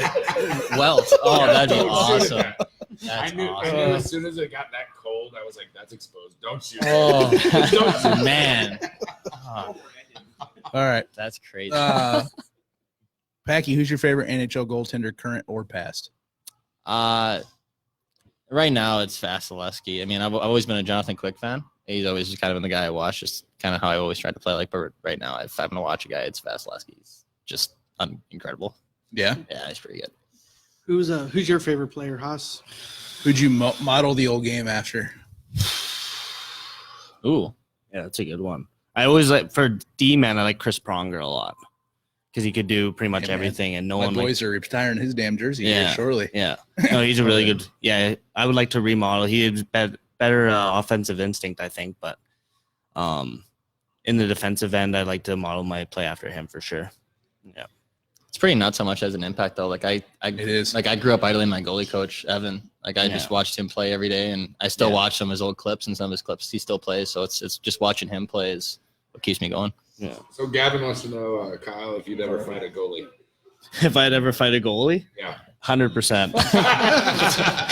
welt. Oh, that'd be Don't shoot at awesome. that. That's I knew awesome. as soon as it got that cold, I was like, that's exposed. Don't shoot. Oh, Don't shoot. man. Oh, All right. that's crazy. Packy, who's your favorite NHL goaltender, current or past? Right now it's Vasilevsky. I mean, I've always been a Jonathan Quick fan. He's always just kind of been the guy I watch, just kind of how I always tried to play. Like, but right now, if I'm gonna watch a guy, it's Vasilevsky. He's just incredible. Yeah. Yeah, he's pretty good. Who's your favorite player, Haas? Who'd you model the old game after? Ooh, Yeah, that's a good one. I always like for Dman. I like Chris Pronger a lot because he could do pretty much Yeah, man. everything, and no My one boys are retiring his damn jersey here Yeah. shortly. Yeah, no, he's a really good. Yeah, I would like to remodel. He has better offensive instinct, I think, but in the defensive end, I'd like to model my play after him for sure. Yeah, it's pretty nuts how much has an impact though. Like it is. Like I grew up idling my goalie coach Evan. Like I just watched him play every day, and I still watch some of his old clips and some of his clips he still plays. So it's just watching him play is what keeps me going. Yeah. So Gavin wants to know, Kyle, if you'd ever fight a goalie. If I'd ever fight a goalie, Yeah. 100%.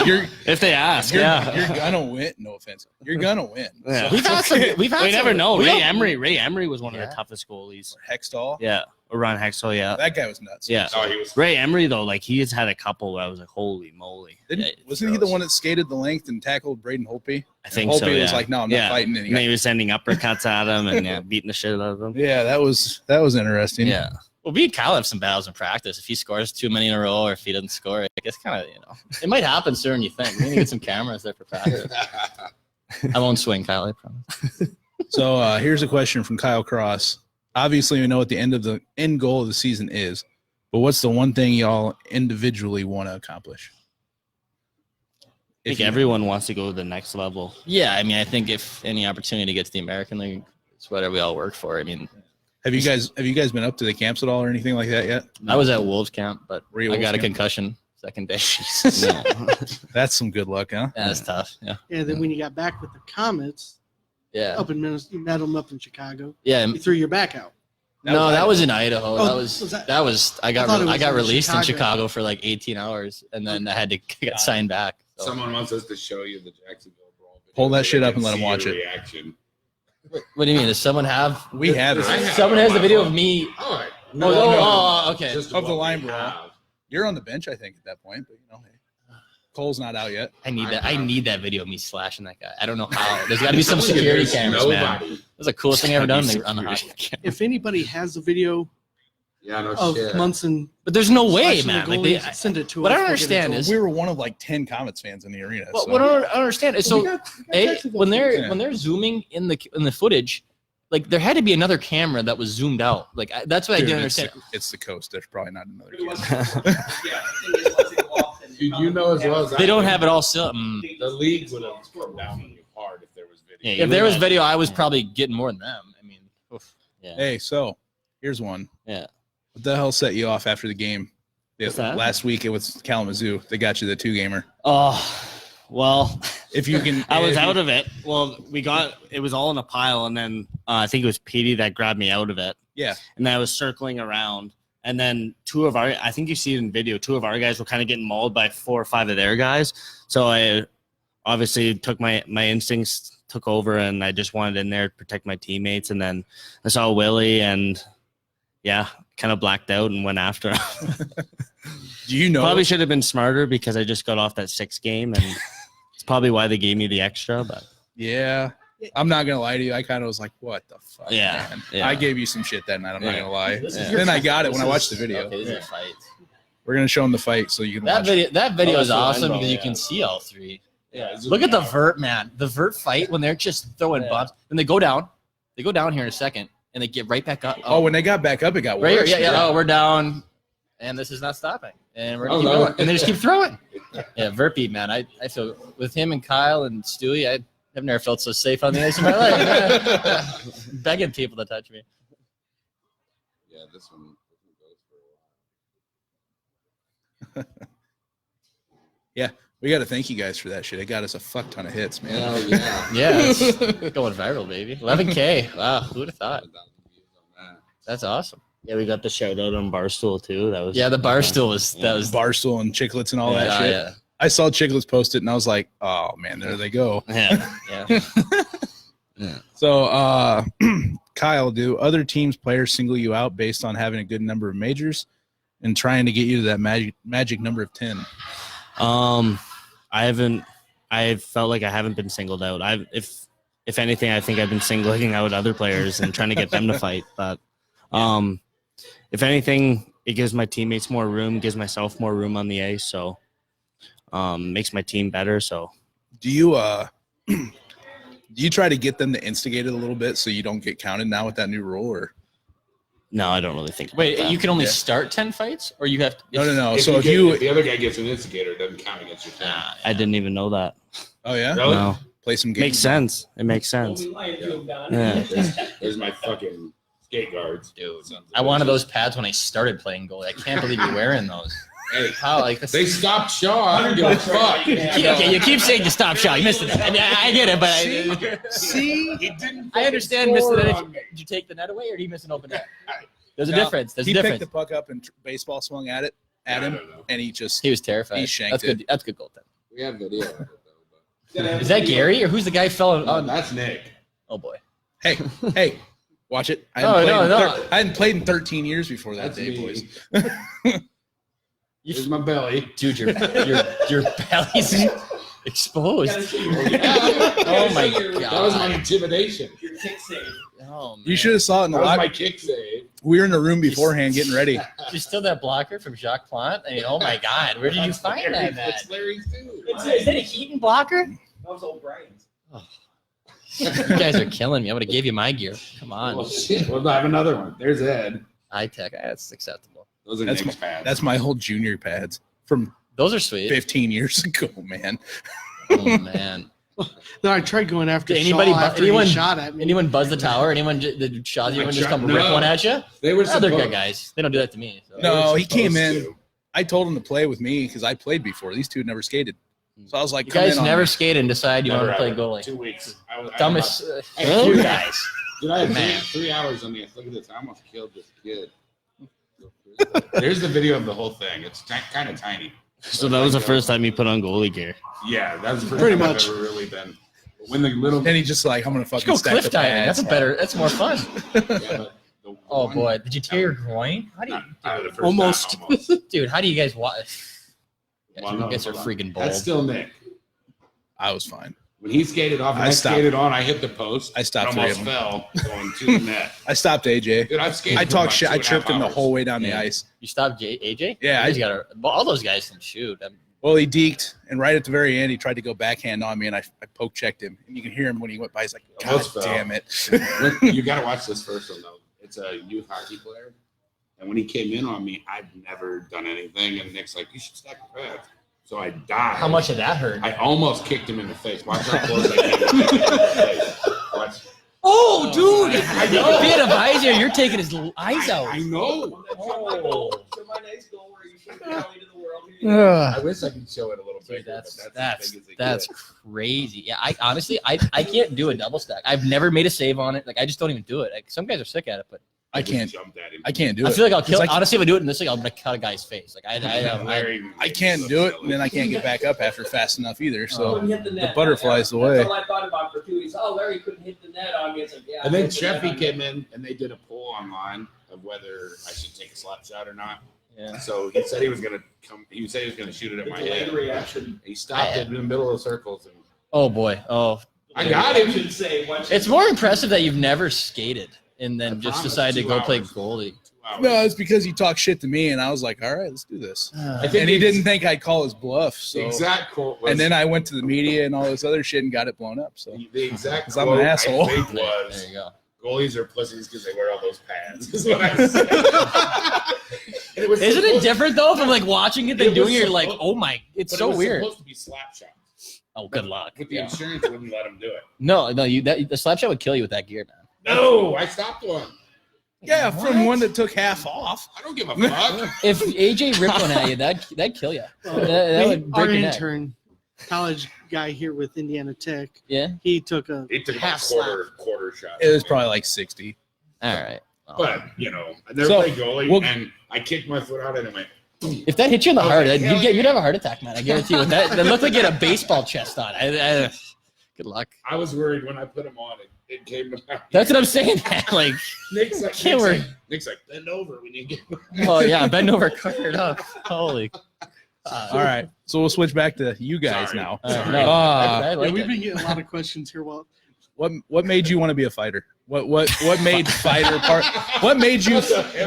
You're If they ask, you're yeah. gonna win. No offense. You're gonna win. Yeah. We've had some. We never know. Ray Emery was one of Yeah. the toughest goalies. Hextall. Yeah, or Ron Hextall. Yeah, That guy was nuts. yeah. Oh, he was. Ray Emery though, like he has had a couple where I was like, holy moly. Wasn't he the one that skated the length and tackled Braden Holtby? I think Holtby so. Yeah. was like, no, I'm not fighting. And then he was sending uppercuts at him and beating the shit out of him. Yeah, that was interesting. Yeah. Well, me and Kyle have some battles in practice. If he scores too many in a row, or if he doesn't score, I guess kind of it might happen sooner than you think. We need to get some cameras there for practice. I won't swing, Kyle. I promise. So here's a question from Kyle Cross. Obviously, we know what the end goal of the season is, but what's the one thing y'all individually want to accomplish? I think everyone wants to go to the next level. Yeah, I mean, I think if any opportunity to get to the American League, it's whatever we all work for. I mean, Have you guys been up to the camps at all or anything like that yet? I was at Wolves camp, but Were you I at got a Wolves camp? concussion second day. Yeah. That's some good luck, huh? Yeah, that's tough. Yeah, Yeah, then when you got back with the Komets yeah, up in Minnesota, you met them up in Chicago. yeah. You threw your back out. That was in Idaho. Oh, that was was that- that was I I got thought it was in released in Chicago. Chicago for like 18 hours, and then I had to get signed back. So. Someone wants us to show you the Jacksonville Brawl. video Pull that so shit they up and can let 'em see watch your it. Reaction. What do you mean? Does someone have? We have it. I have Someone it has on the my video phone. of me. All right. Okay. Just Of the what line we brawl. have. You're on the bench, I think, at that point. But hey, Cole's not out yet. I need that video of me slashing that guy. I don't know how. There's got to be some security There's cameras, man. nobody. That's the coolest thing I've ever done on the hockey. If anybody has the video Yeah, no of shit. Munson, But there's no way, slashing the man. Like goalies, send it to what us. I don't We'll get it to understand them. is- We were one of like 10 Komets fans in the arena. What, so. what I don't understand is We so got when Yeah. they're zooming in the footage, like there had to be another camera that was zoomed out. Like that's what Dude, I didn't understand. It's the coast. There's probably not another. It was- camera. Yeah, the thing is, once they go off, then Dude, you know as well as I They don't do, have it all still. The league would have come down on you hard if there was video. Yeah, If there was video, I was probably getting more than them. I mean, oof. Yeah. Hey, so here's one. Yeah. What the hell set you off after the game? What's that? Last week it was Kalamazoo. They got you the 2-gamer. Oh, well, If you can, I was out of it. Well, it was all in a pile, and then I think it was Petey that grabbed me out of it. Yeah. And then I was circling around, and then I think you see it in video, 2 of our guys were kind of getting mauled by 4 or 5 of their guys. So I obviously took my instincts took over, and I just wanted in there to protect my teammates. And then I saw Willie, and kind of blacked out and went after him. Do you know? Probably should have been smarter because I just got off that 6 game, and it's probably why they gave me the extra. But Yeah. I'm not gonna lie to you. I kind of was like, "What the fuck?" Yeah, man? yeah. I gave you some shit that night. I'm not Yeah. gonna lie. This is Then I got it when I watched the video. Okay, this is a fight. We're gonna show them the fight so you can watch. That video Oh, is that's the awesome line ball, because you yeah. can see all 3. yeah, Look at the vert, man. The vert fight when they're just throwing bumps. Then they go down. They go down here in a second, and they get right back up. Oh, when they got back up, it got right here. worse. Yeah. Oh, we're down, and this is not stopping. And we're gonna keep going. And they just keep throwing. Yeah, vert beat, man. I feel with him and Kyle and Stewie, I've never felt so safe on the ice in my life. Begging people to touch me. Yeah, this one goes for a while. We got to thank you guys for that shit. It got us a fuck ton of hits, man. Hell yeah. Yeah, it's going viral, baby. 11K. Wow, who would have thought? 1,000 views on that. That's awesome. yeah, we got the shout out on Barstool too. That was Yeah, the bar still was. That was. Barstool and Chicklets and all that yeah, shit. yeah, I saw Chicklets post it and I was like, "Oh man, there they go." yeah. yeah. So, Kyle, do other teams' players single you out based on having a good number of majors, and trying to get you to that magic number of 10? I've felt like I haven't been singled out. If anything, I think I've been singling out other players and trying to get them to fight. But if anything, it gives my teammates more room, gives myself more room on the ice, so makes my team better. So, do you try to get them to instigate it a little bit so you don't get counted now with that new rule, or? No, I don't really think. Wait, that. you can only start 10 fights, or you have to? No. If So if the other guy gets an instigator, it doesn't count against your team. I didn't even know that. Oh yeah, Really? No, play some games. makes sense. It makes sense. Only lying to him, Don. Yeah. There's my fucking skate guards. Dude, I wanted those pads when I started playing goalie. I can't believe you're wearing those. Hey, How like this? they stopped Shaw. I don't give a fuck. Okay, you keep saying to stop shot. You missed it. I get it, but See, He didn't. I understand missing the score net. on me. Did you take the net away, or did you miss an open net? There's a No, difference. There's a he picked difference. the puck up and baseball swung at I him, don't know. and he just He was terrified. He shanked That's good. That's good goaltending. We have video of it, though. Is that Gary, or who's the guy who fell? But, On, that's Nick. oh boy. hey, watch it. I hadn't played in 13 years before that That's day, me. boys. Here's my belly. Dude, your belly's exposed. Oh my That was my God. intimidation. Your kick save. Oh man. You should have saw it in the That was locker. my kick save. We were in the room beforehand getting ready. You still that blocker from Jacques Plante? I mean, oh my God, where did you find that? It's Larry too. Is that a Heaton blocker? That was O'Brien's. You guys are killing me. I would have gave you my gear. Come on. Oh shit! We'll have another one. There's Ed. High tech. That's acceptable. Those are That's Nick's pads. That's my whole junior pads from Those are sweet. 15 years ago, man. Oh man. No, I tried going after Did anybody Shaw after anyone- he shot at me. Anyone buzz the tower? Anyone the shot? Anyone just come No. rip one at you? They were Other supposed- guys. They don't do that to me. So. No, he came supposed in. to. I told him to play with me because I played before. These two had never skated. So I was like, You come guys in on never me. skate and decide you Never want to play ever. goalie. 2 weeks. I Dumbest. Hey, You dude. guys. Dude, I had Man. 3 hours on the. Look at this. I almost killed this kid. There's the video of the whole thing. It's kind of tiny. So that was the first time you put on goalie gear. Yeah, that's the first Pretty time much. I've ever really been. But when the little. Then he just like, I'm gonna Let's fucking go stack cliff the diving. pads. That's better. That's more fun. Yeah, but the Oh one- boy, did you tear your groin? How do you, Not the first Almost. time, almost. dude? How do you guys watch? Well, You no, guys are hold on. freaking bold. That's still Nick. I was fine. When he skated off, and I I stopped. skated on, I hit the post. I stopped and almost three of fell going to the net. I stopped AJ. Dude, I've skated. I for talked about shit. I 2.5 chirped him the hours. whole way down the Yeah. ice. You stopped AJ? Yeah, You guys gotta, all those guys can shoot. Well, he deked, and right at the very end, he tried to go backhand on me, and I poke checked him. And you can hear him when he went by. He's like, God Almost fell. damn it. You got to watch this first one though. It's a youth hockey player, and when he came in on me, I've never done anything, and Nick's like, "You should stack your pads." So I died. How much did that hurt? I almost kicked him in the face. Watch how close I came. in the face. Watch. Oh, dude! I know. Being a visor, you're taking his eyes out. I know. Oh. So my nice goal where you should go into the world. I wish I could show it a little bigger. Dude, that's but that's as big as they that's get. crazy. Yeah, I honestly I can't do a double stack. I've never made a save on it. Like I just don't even do it. Like some guys are sick at it, but I just can't. jumped at him. I can't do I it. feel like I'll kill. It's like- Honestly, if I do it in this thing, I'm gonna cut a guy's face. Like Larry I can't do it, and then I can't get back up after fast enough either. So Couldn't hit the net. butterfly's the That's way. all I thought about for 2 weeks. Oh, Larry couldn't hit the net on me. It's like, yeah. And then I hit the net Sheffy on came me. in and they did a poll online of whether I should take a slap shot or not. yeah. So he said he was gonna come. He said he was gonna shoot it at my Delayed head. reaction. He stopped it in the middle of the circles, and Oh boy. Oh, I got him. Should say, watch it's more impressive that you've never skated and then I just promise, decided to 2 go play hours. goalie. 2 hours. No, it's because you talk shit to me, and I was like, all right, let's do this. I And think he it's- didn't think I'd call his bluff. The So, exact quote was. and then I went to the media and all this other shit and got it blown up. So the exact 'Cause I'm quote an asshole. I think There was you go. goalies are pussies because they wear all those pads. Is what I said. And it was Isn't it supposed- different though from like watching it than It doing was it? You're like, supposed- oh my, it's but so it was weird. supposed to be slap shots. Oh, good luck. With the Yeah. insurance, wouldn't let him do it. No, the slap shot would kill you with that gear, man. No, I stopped one. yeah, from one that took half off. I don't give a fuck. If AJ ripped one at you, that'd kill you. That would Our break your neck. intern, college guy here with Indiana Tech, Yeah. he took a It took half a slap. quarter shot. It was probably like 60. All right. Well, But I never So, played goalie, we'll- and I kicked my foot out and it went. if that hit you in the Okay, heart, hell you'd have a heart attack, man. I guarantee you. That looked like you had a baseball chest on. Good luck. I was worried when I put him on. It came to my. That's what I'm saying. Like, Nick's like, Can't worry. Nick's like, bend over when you get. oh yeah, bend over, cover it up. Holy. All right, so we'll switch back to you guys Sorry. now. Sorry. No, I Yeah, like we've it. been getting a lot of questions here. Well, What made you want to be a fighter? What made fighter part? What made you?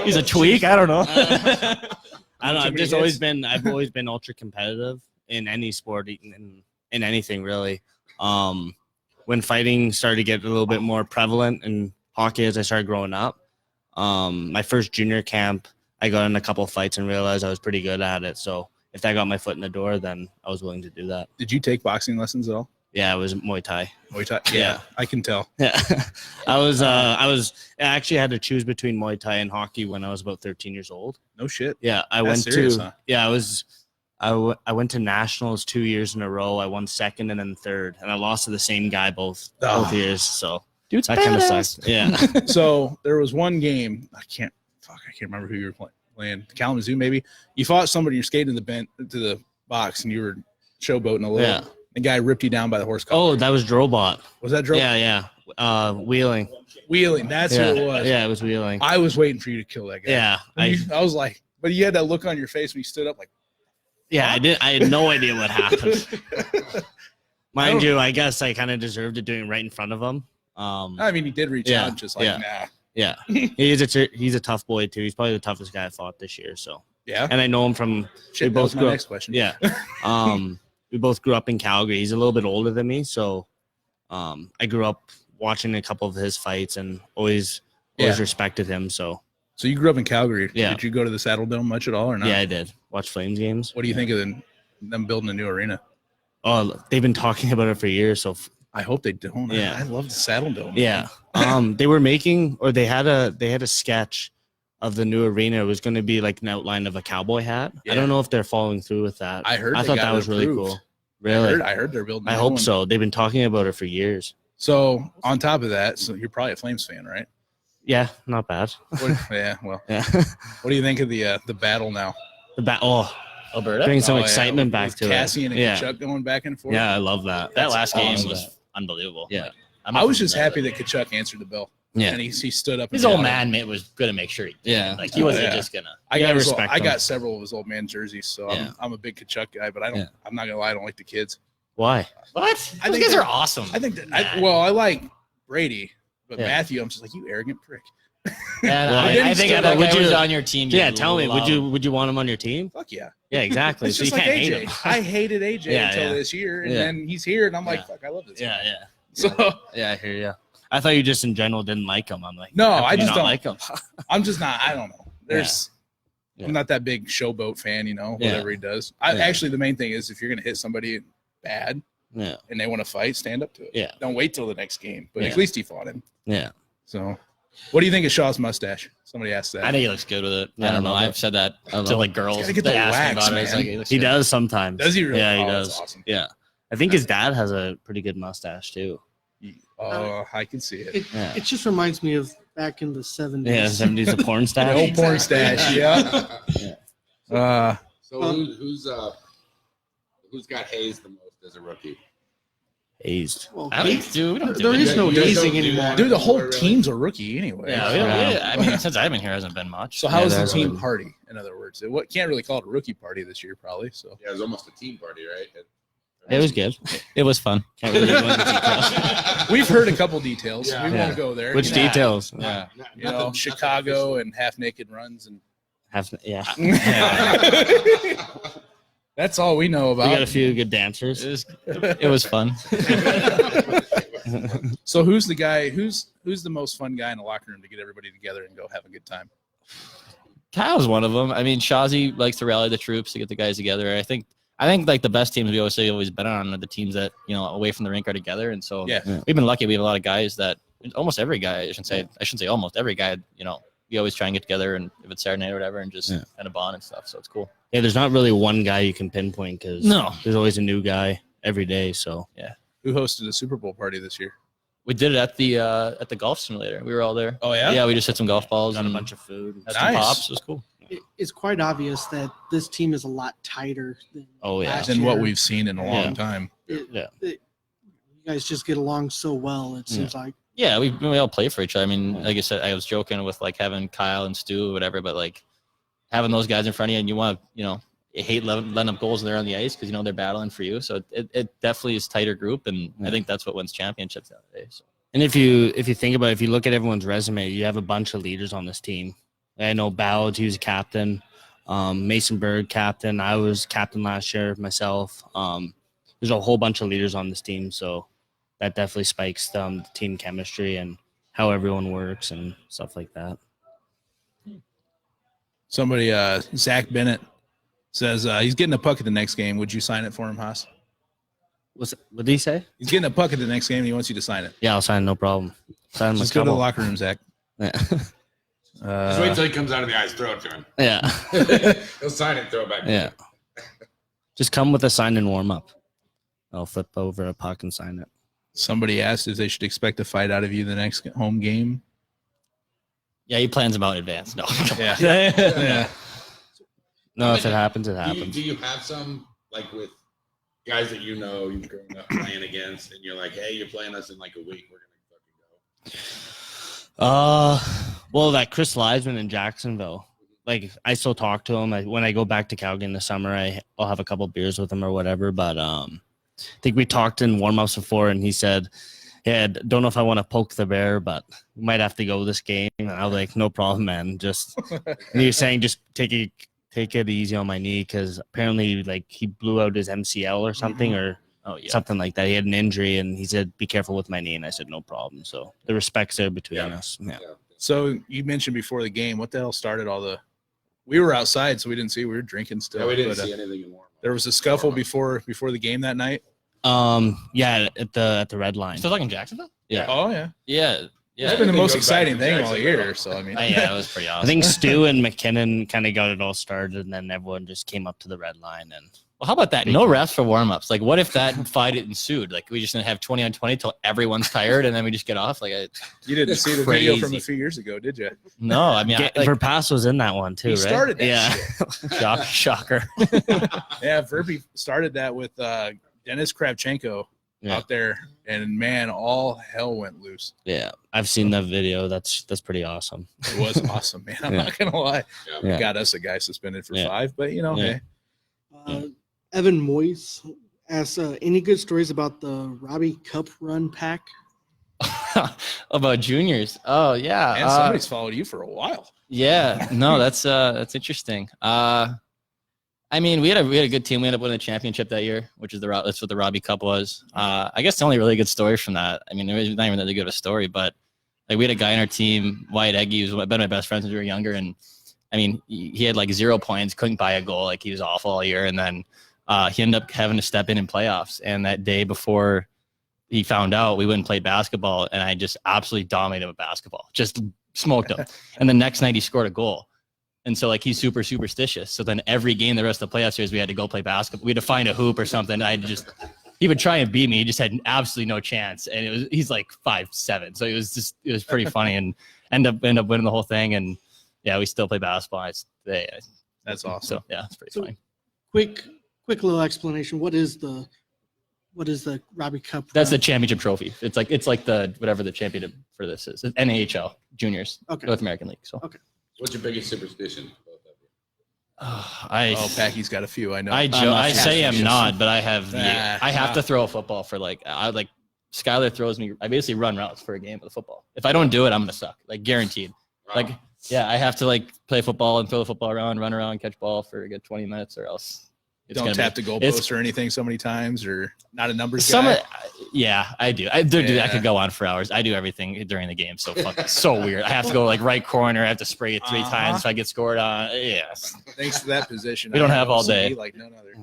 He's a tweak. I don't know. I don't know. Too I've many just hits? I've always been ultra competitive in any sport, in anything really. When fighting started to get a little bit more prevalent in hockey as I started growing up, my first junior camp, I got in a couple of fights and realized I was pretty good at it. So if that got my foot in the door, then I was willing to do that. Did you take boxing lessons at all? Yeah, it was Muay Thai. Muay Thai? Yeah. I can tell. Yeah, I actually had to choose between Muay Thai and hockey when I was about 13 years old. No shit. Yeah, I That's went serious, to huh? yeah, I went to nationals 2 years in a row. I won second and then third, and I lost to the same guy both years. So Dude's that kind of badass. sucked. Yeah, So there was one game. I can't remember who you were playing. Kalamazoo, maybe. You fought somebody. You're skating to the box, and you were showboating a little. Yeah. The guy ripped you down by the horse collar. Oh, that was Drobot. Was that Joe? Yeah. Wheeling. Wheeling. That's Yeah. who it was. Yeah, it was Wheeling. I was waiting for you to kill that guy. Yeah, I was like, but you had that look on your face when you stood up, like, I had no idea what happened. Mind don't- you, I guess I kind of deserved it doing it right in front of him. I mean, he did reach Yeah, out, just like, yeah. nah. Yeah, he's a tough boy too. He's probably the toughest guy I fought this year. So, Yeah. and I know him from Shit, we that was both my grew up. next question. Yeah. We both grew up in Calgary. He's a little bit older than me, so I grew up watching a couple of his fights and always respected him. So So you grew up in Calgary. Yeah. Did you go to the Saddle Dome much at all, or not? yeah, I did watch Flames games. What do you think of them building a new arena? Oh, they've been talking about it for years. So I hope they don't. Yeah. I love the Saddle Dome. yeah, they were making, or they had a sketch of the new arena. It was going to be like an outline of a cowboy hat. Yeah. I don't know if they're following through with that. I heard I they thought got that it was really approved. cool. Really, I heard they're building. I a new hope one. so. They've been talking about it for years. So on top of that, so you're probably a Flames fan, right? Yeah, not bad. Yeah. Well, Yeah, what do you think of the battle now? Alberta. bring some Oh, yeah, excitement back with to Cassian it. and Yeah, Kachuk going back and forth. yeah, I love that. That last game awesome. was unbelievable. Yeah. Like, I'm I not was from just there, happy but that Kachuk answered the bell. Yeah. And he stood up. his and old got it. man was going to make sure he did. Yeah. Like he wasn't Yeah. just gonna. I Yeah, got respect I him. got several of his old man jerseys, so Yeah. I'm a big Kachuk guy. But I don't. Yeah. I'm not gonna lie. I don't like the kids. Why? What? I Those think guys that- are awesome. I think that. Nah. I like Brady, but Yeah. Matthew, I'm just like, you arrogant prick. Yeah, Well, I didn't think start if that out- guy would was you- on your team. Yeah, you'd tell me. love him. Would you want him on your team? Fuck yeah. Yeah, exactly. It's So just you like can't hate AJ. him. I hated AJ Yeah, until yeah. this year, and Yeah. then he's here, and I'm like, Yeah. fuck, I love this. Yeah, guy. yeah. So Yeah, I hear you. I thought you just in general didn't like him. I'm like, No, how I could you just not don't. like him. I'm just not. I don't know. There's. Yeah. I'm not that big showboat fan, Yeah. whatever he does. Yeah. Actually, the main thing is if you're gonna hit somebody bad Yeah, and they want to fight, stand up to it. yeah, Don't wait till the next game. But Yeah. at least he fought him. yeah. So, what do you think of Shaw's mustache? Somebody asked that. I think he looks good with it. Yeah, I don't know. I love I've said that love to it. like girls. He's gotta get They the ask me wax, about it. It's man. like, it looks He good. does sometimes. Does he really? Yeah, he Oh, that's does. awesome. Yeah, I think his dad has a pretty good mustache too. Oh, I can see it. Yeah. it just reminds me of back in the 70s. Yeah, 70s a porn The stash. old porn stash. Yeah. So who's got hazed the most as a rookie? Hazed. Well, I don't, dude, we don't do there it. is no You guys hazing don't do anymore. that? dude, the whole team's a rookie anyway. Yeah, Yeah. I mean, since I've been here, hasn't been much. So how Yeah, was the that's team good. party? In other words, can't really call it a rookie party this year, probably. So Yeah, it was almost a team party, right? It was good. It was fun. Can't really go into details. we've heard a couple details. Yeah. We Yeah. won't go there. Which You know, details? Yeah. You know, Chicago and half naked runs and. Yeah. That's all we know We got a about. few good dancers. It was fun. So who's the guy? Who's the most fun guy in the locker room to get everybody together and go have a good time? Kyle's one of them. I mean, Shazi likes to rally the troops to get the guys together. I think like the best teams we always been on are the teams that, you know, away from the rink are together. And so Yeah. we've been lucky. We have a lot of guys that almost every guy, I shouldn't say almost every guy, you know, we always try and get together, and if it's Saturday night or whatever, and just Yeah. kind of bond and stuff. So it's cool. Yeah, there's not really one guy you can pinpoint because No. there's always a new guy every day. So Who hosted a Super Bowl party this year? We did it at the golf simulator. We were all there. Oh yeah. Yeah, we just hit some golf balls got a and bunch of food. had some Nice. pops. It was cool. It's quite obvious that this team is a lot tighter than Oh yeah. last Than what year. we've seen in a long Yeah. time. It- Yeah. it- you guys just get along so well. It seems like. Yeah, we all play for each other. I mean, like I said, I was joking with like having Kyle and Stu or whatever, but like having those guys in front of you, and you want to, you hate letting up goals there on the ice because they're battling for you. So it definitely is a tighter group, and I think that's what wins championships nowadays. So. And if you think about it, if you look at everyone's resume, you have a bunch of leaders on this team. I know Ballard, he was a captain. Mason Berg, captain. I was captain last year myself. There's a whole bunch of leaders on this team, so that definitely spikes the team chemistry and how everyone works and stuff like that. Somebody, Zach Bennett, says he's getting a puck at the next game. Would you sign it for him, Haas? What did he say? He's getting a puck at the next game, and he wants you to sign it. Yeah, I'll sign it, no problem. Sign Just go to the locker room, Zach. Yeah. Just wait till he comes out of the ice, throw it to him. Yeah. He'll sign it, throw it back. Yeah. Just come with a sign and warm up. I'll flip over a puck and sign it. Somebody asked if they should expect a fight out of you the next home game. Yeah, he plans them out in advance. No. Yeah. Yeah. No, if it happens, it happens. Do you have some, like, with guys that you've grown up playing against, and you're like, hey, you're playing us in like a week, we're gonna fucking go? Well, that Chris Liesman in Jacksonville, like I still talk to him. When I go back to Calgary in the summer, I'll have a couple beers with him or whatever. But I think we talked in warm-ups before, and he said, "Yeah, don't know if I want to poke the bear, but we might have to go this game." And I was like, "No problem, man. Just," and he was saying, "Just take it easy on my knee," because apparently, like he blew out his MCL or something, or something like that. He had an injury, and he said, "Be careful with my knee." And I said, "No problem." So the respect's there between us. Yeah. So you mentioned before the game, what the hell started all the? We were outside, so we didn't see. We were drinking still. Yeah, we didn't see anything in warm. There was a scuffle before the game that night. Yeah, at the red line. Still talking Jacksonville? Yeah. Oh yeah. Yeah. It's been the most goes back exciting to thing all Jacksonville. year. So I mean, Yeah, it was pretty awesome. I think Stu and McKinnon kind of got it all started, and then everyone just came up to the red line. And Well, how about that? No refs for warm-ups. Like, what if that fight ensued? Like, we just gonna have 20 on 20 till everyone's tired, and then we just get off. Like, you didn't see the video from a few years ago, did you? no. I mean, Verpass was in that one too, He right? started that Yeah. shit. shocker. Yeah, Verby started that with Dennis Kravchenko out there, and man, all hell went loose. Yeah, I've seen that video. That's pretty awesome. It was awesome, man. I'm not gonna lie. Yeah. Got us a guy suspended for 5, but Yeah. hey, Evan Moyes asks, any good stories about the Robbie Cup run pack? About juniors. Oh yeah. man, somebody's followed you for a while. Yeah. No, that's interesting. I mean, we had a good team. We ended up winning the championship that year, which is that's what the Robbie Cup was. I guess the only really good story from that. I mean, there was not even that good of a story, but like we had a guy in our team, Wyatt Eggy, who's been my best friend since we were younger, and I mean, he had like 0 points, couldn't buy a goal, like he was awful all year, and then he ended up having to step in playoffs. And that day before he found out, we went and played basketball, and I just absolutely dominated him with basketball, just smoked him. And the next night he scored a goal. And so, like, he's super superstitious. So then every game the rest of the playoff series, we had to go play basketball. We had to find a hoop or something. He would try and beat me. He just had absolutely no chance. And he's like 5'7". So it was pretty funny, and end up winning the whole thing. And yeah, we still play basketball today. That's awesome. So yeah, it's pretty funny. Quick little explanation. What is the Robbie Cup? That's the championship trophy. It's like the whatever the championship for this is. It's NHL juniors, North American League. So What's your biggest superstition about that? Packy's got a few. I know. I say I'm not, but I have Nah. to throw a football for Skylar throws me. I basically run routes for a game with a football. If I don't do it, I'm gonna suck. Like guaranteed. Wow. Like I have to play football and throw the football around, run around, catch ball for a good 20 minutes, or else don't tap the goalpost or anything so many times, or not a numbers guy. Yeah, I do. I could go on for hours. I do everything during the game. So fucking so weird. I have to go right corner. I have to spray it 3 times so I get scored on. Yes. Thanks to that position. We don't have all day. Like none other.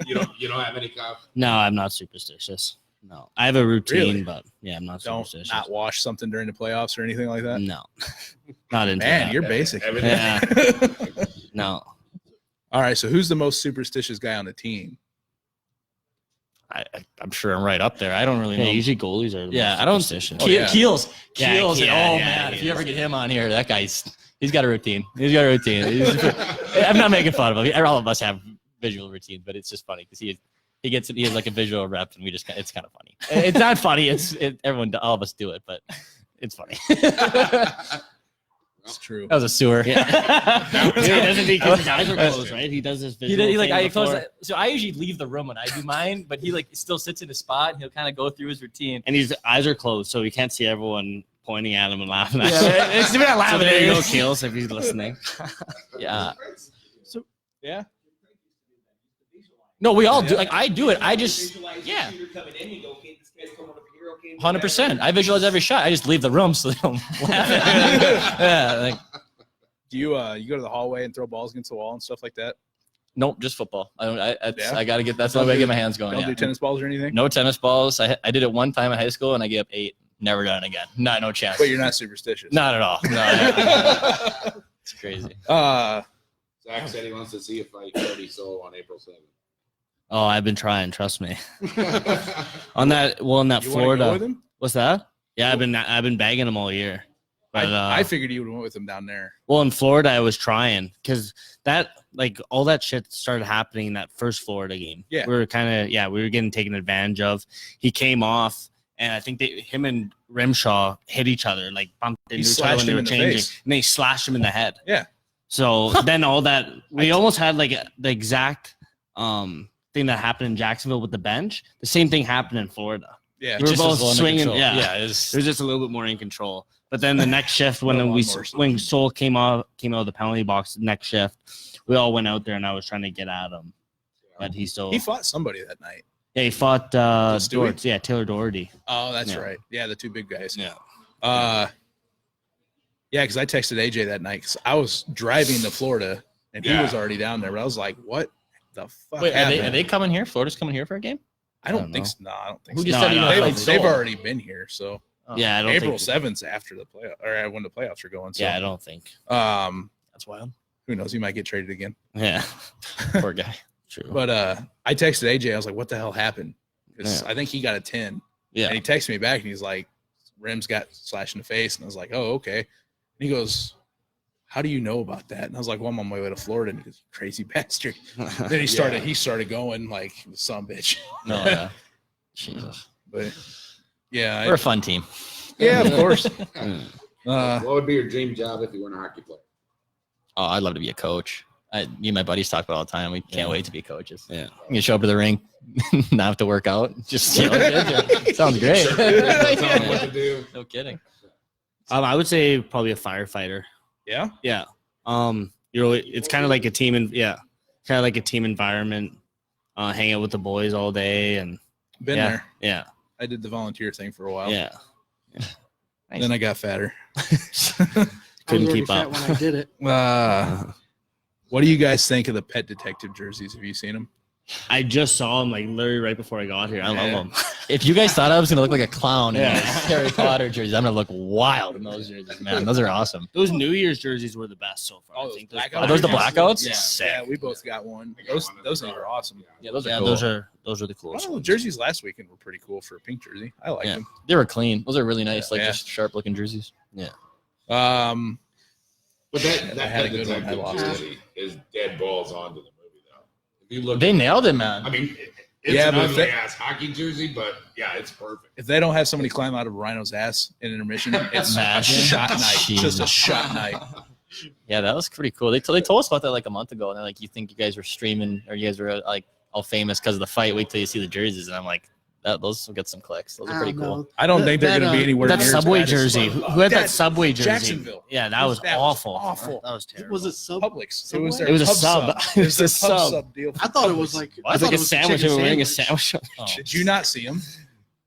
You don't have any cops? No, I'm not superstitious. No, I have a routine, Really? but yeah, I'm not Don't superstitious. not wash something during the playoffs or anything like that. No, not into Man, that. you're basic. Everything. Yeah. No, All right, so who's the most superstitious guy on the team? I'm sure I'm right up there. I don't really know. yeah, usually goalies are. The Yeah, most I don't. superstitious. Oh, yeah. Keels. Yeah, And, yeah, man, he if you is. ever get him on here, that he's got a routine. I'm not making fun of him. All of us have visual routines, but it's just funny because he has like a visual rep, and it's kind of funny. It's not funny. All of us do it, but it's funny. It's true. That was a sewer. Yeah. Doesn't he? Because his eyes are closed, right? He does his visual. So I usually leave the room when I do mine, but he still sits in his spot. And he'll kind of go through his routine, and his eyes are closed, so he can't see everyone pointing at him and laughing at him. Yeah, it's not laughing. So there you go, Keels, if he's listening. Yeah. So yeah. No, we all do. Like I do it. I just 100%. I visualize every shot. I just leave the room so they don't laugh at me. Yeah. Like, Do you you go to the hallway and throw balls against the wall and stuff like that? nope, just football. I don't. Yeah? I gotta get. That's the only way I get my hands going. Don't Yeah. do tennis balls or anything? No tennis balls. I did it one time in high school and I gave up 8. Never done it again. No chance. But you're not superstitious. Not at all. No. It's crazy. Zach said he wants to see a fight Cody Soul on April 7th. Oh, I've been trying. Trust me. On that you wanna Florida. go with him? What's that? Yeah, I've been bagging him all year. But, I figured you would have went with him down there. well, in Florida, I was trying because all that shit started happening in that first Florida game. Yeah. We were getting taken advantage of. He came off, and I think him and Rimshaw hit each other, like bumped into each other slashed when they him were in the changing, face. and they slashed him in the head. Yeah. So then all that we almost had like the exact thing that happened in Jacksonville with the bench. The same thing happened in Florida. Yeah. We were Just both as well under swinging. control. Yeah, It it was just a little bit more in control. But then the next shift, when when Soul came out of the penalty box, the next shift, we all went out there and I was trying to get at him, but he fought somebody that night. Yeah, he fought Stewie? Yeah, Taylor Doherty. Oh, that's Yeah. right. Yeah, the two big guys. Yeah. Yeah, because I texted AJ that night because I was driving to Florida and he Yeah. was already down there. But I was like, "What the fuck?" Wait, happened? are they coming here? Florida's coming here for a game? I don't I don't think know. so. No, I don't think Who so. just No, said you no, know I don't fight think They've Soul? already been here, so Oh. Yeah, I don't April think. 7th's after the play or when the playoffs are going. So, Yeah, I don't think. That's wild. who knows? He might get traded again. Yeah, Poor guy. true. But I texted AJ. I was like, "What the hell happened?" Because Yeah. I think he got a 10. Yeah, And he texted me back and he's like, "Rims got slashed in the face." And I was like, "Oh, okay." And he goes, "How do you know about that?" And I was like, "Well, I'm on my way to Florida." And he goes, "Crazy bastard." Then he started going like some bitch. No, yeah. Jesus. But yeah, We're a fun team. yeah, of course. What would be your dream job if you weren't a hockey player? Oh, I'd love to be a coach. Me and my buddies talk about it all the time. We can't wait to be coaches. Yeah. You show up to the ring, not have to work out. Just sounds great. Tell them what to do. No kidding. I would say probably a firefighter. Yeah. Yeah. It's kind of like a team, kind of like a team environment. Hang out with the boys all day, and Been yeah, there. yeah, I did the volunteer thing for a while. yeah. Then I got fatter. Couldn't I was keep already up. fat when I did it. What do you guys think of the pet detective jerseys? Have you seen them? I just saw him like literally right before I got here. I love Yeah. him. If you guys thought I was gonna look like a clown in Yeah. those Harry Potter jerseys, I'm gonna look wild in those jerseys, man. Those are awesome. Those New Year's jerseys were the best so far. Oh, I those think blackout Are those the blackouts? Yeah. Sick. Yeah, we both got one. I got Those one of those the things are color. awesome. Yeah, those are Yeah, cool. those are the I coolest. don't know, the jerseys last weekend were pretty cool for a pink jersey. I like Yeah. them. They were clean. Those are really nice, like Yeah. just sharp looking jerseys. But that I had a Pet good one. I Detective lost it. jersey is dead balls onto the movie, though. If you look, They nailed it, man. I mean, it's Yeah, an but ugly they- ass hockey jersey, but yeah, it's perfect. If they don't have somebody climb out of Rhino's ass in intermission, it's a Imagine. shot night. Just a Jesus. shot night. Yeah, that was pretty cool. They told us about that like a month ago, and they're like, "You think you guys were streaming, or you guys were like all famous because of the fight? Wait till you see the jerseys." And I'm like, "Those will get some clicks. Those are pretty cool." I don't think they're going to be anywhere That near as Subway bad as- jersey. Who had that Subway jersey? Jacksonville. Yeah, that was awful. awful. That was terrible. Was it sub? Publix. It was their It was a pub sub. It was It their was a pub sub. sub deal. I thought it was like It was like a sandwich. They chicken were wearing a sandwich. sandwich. Oh, Did you not see them?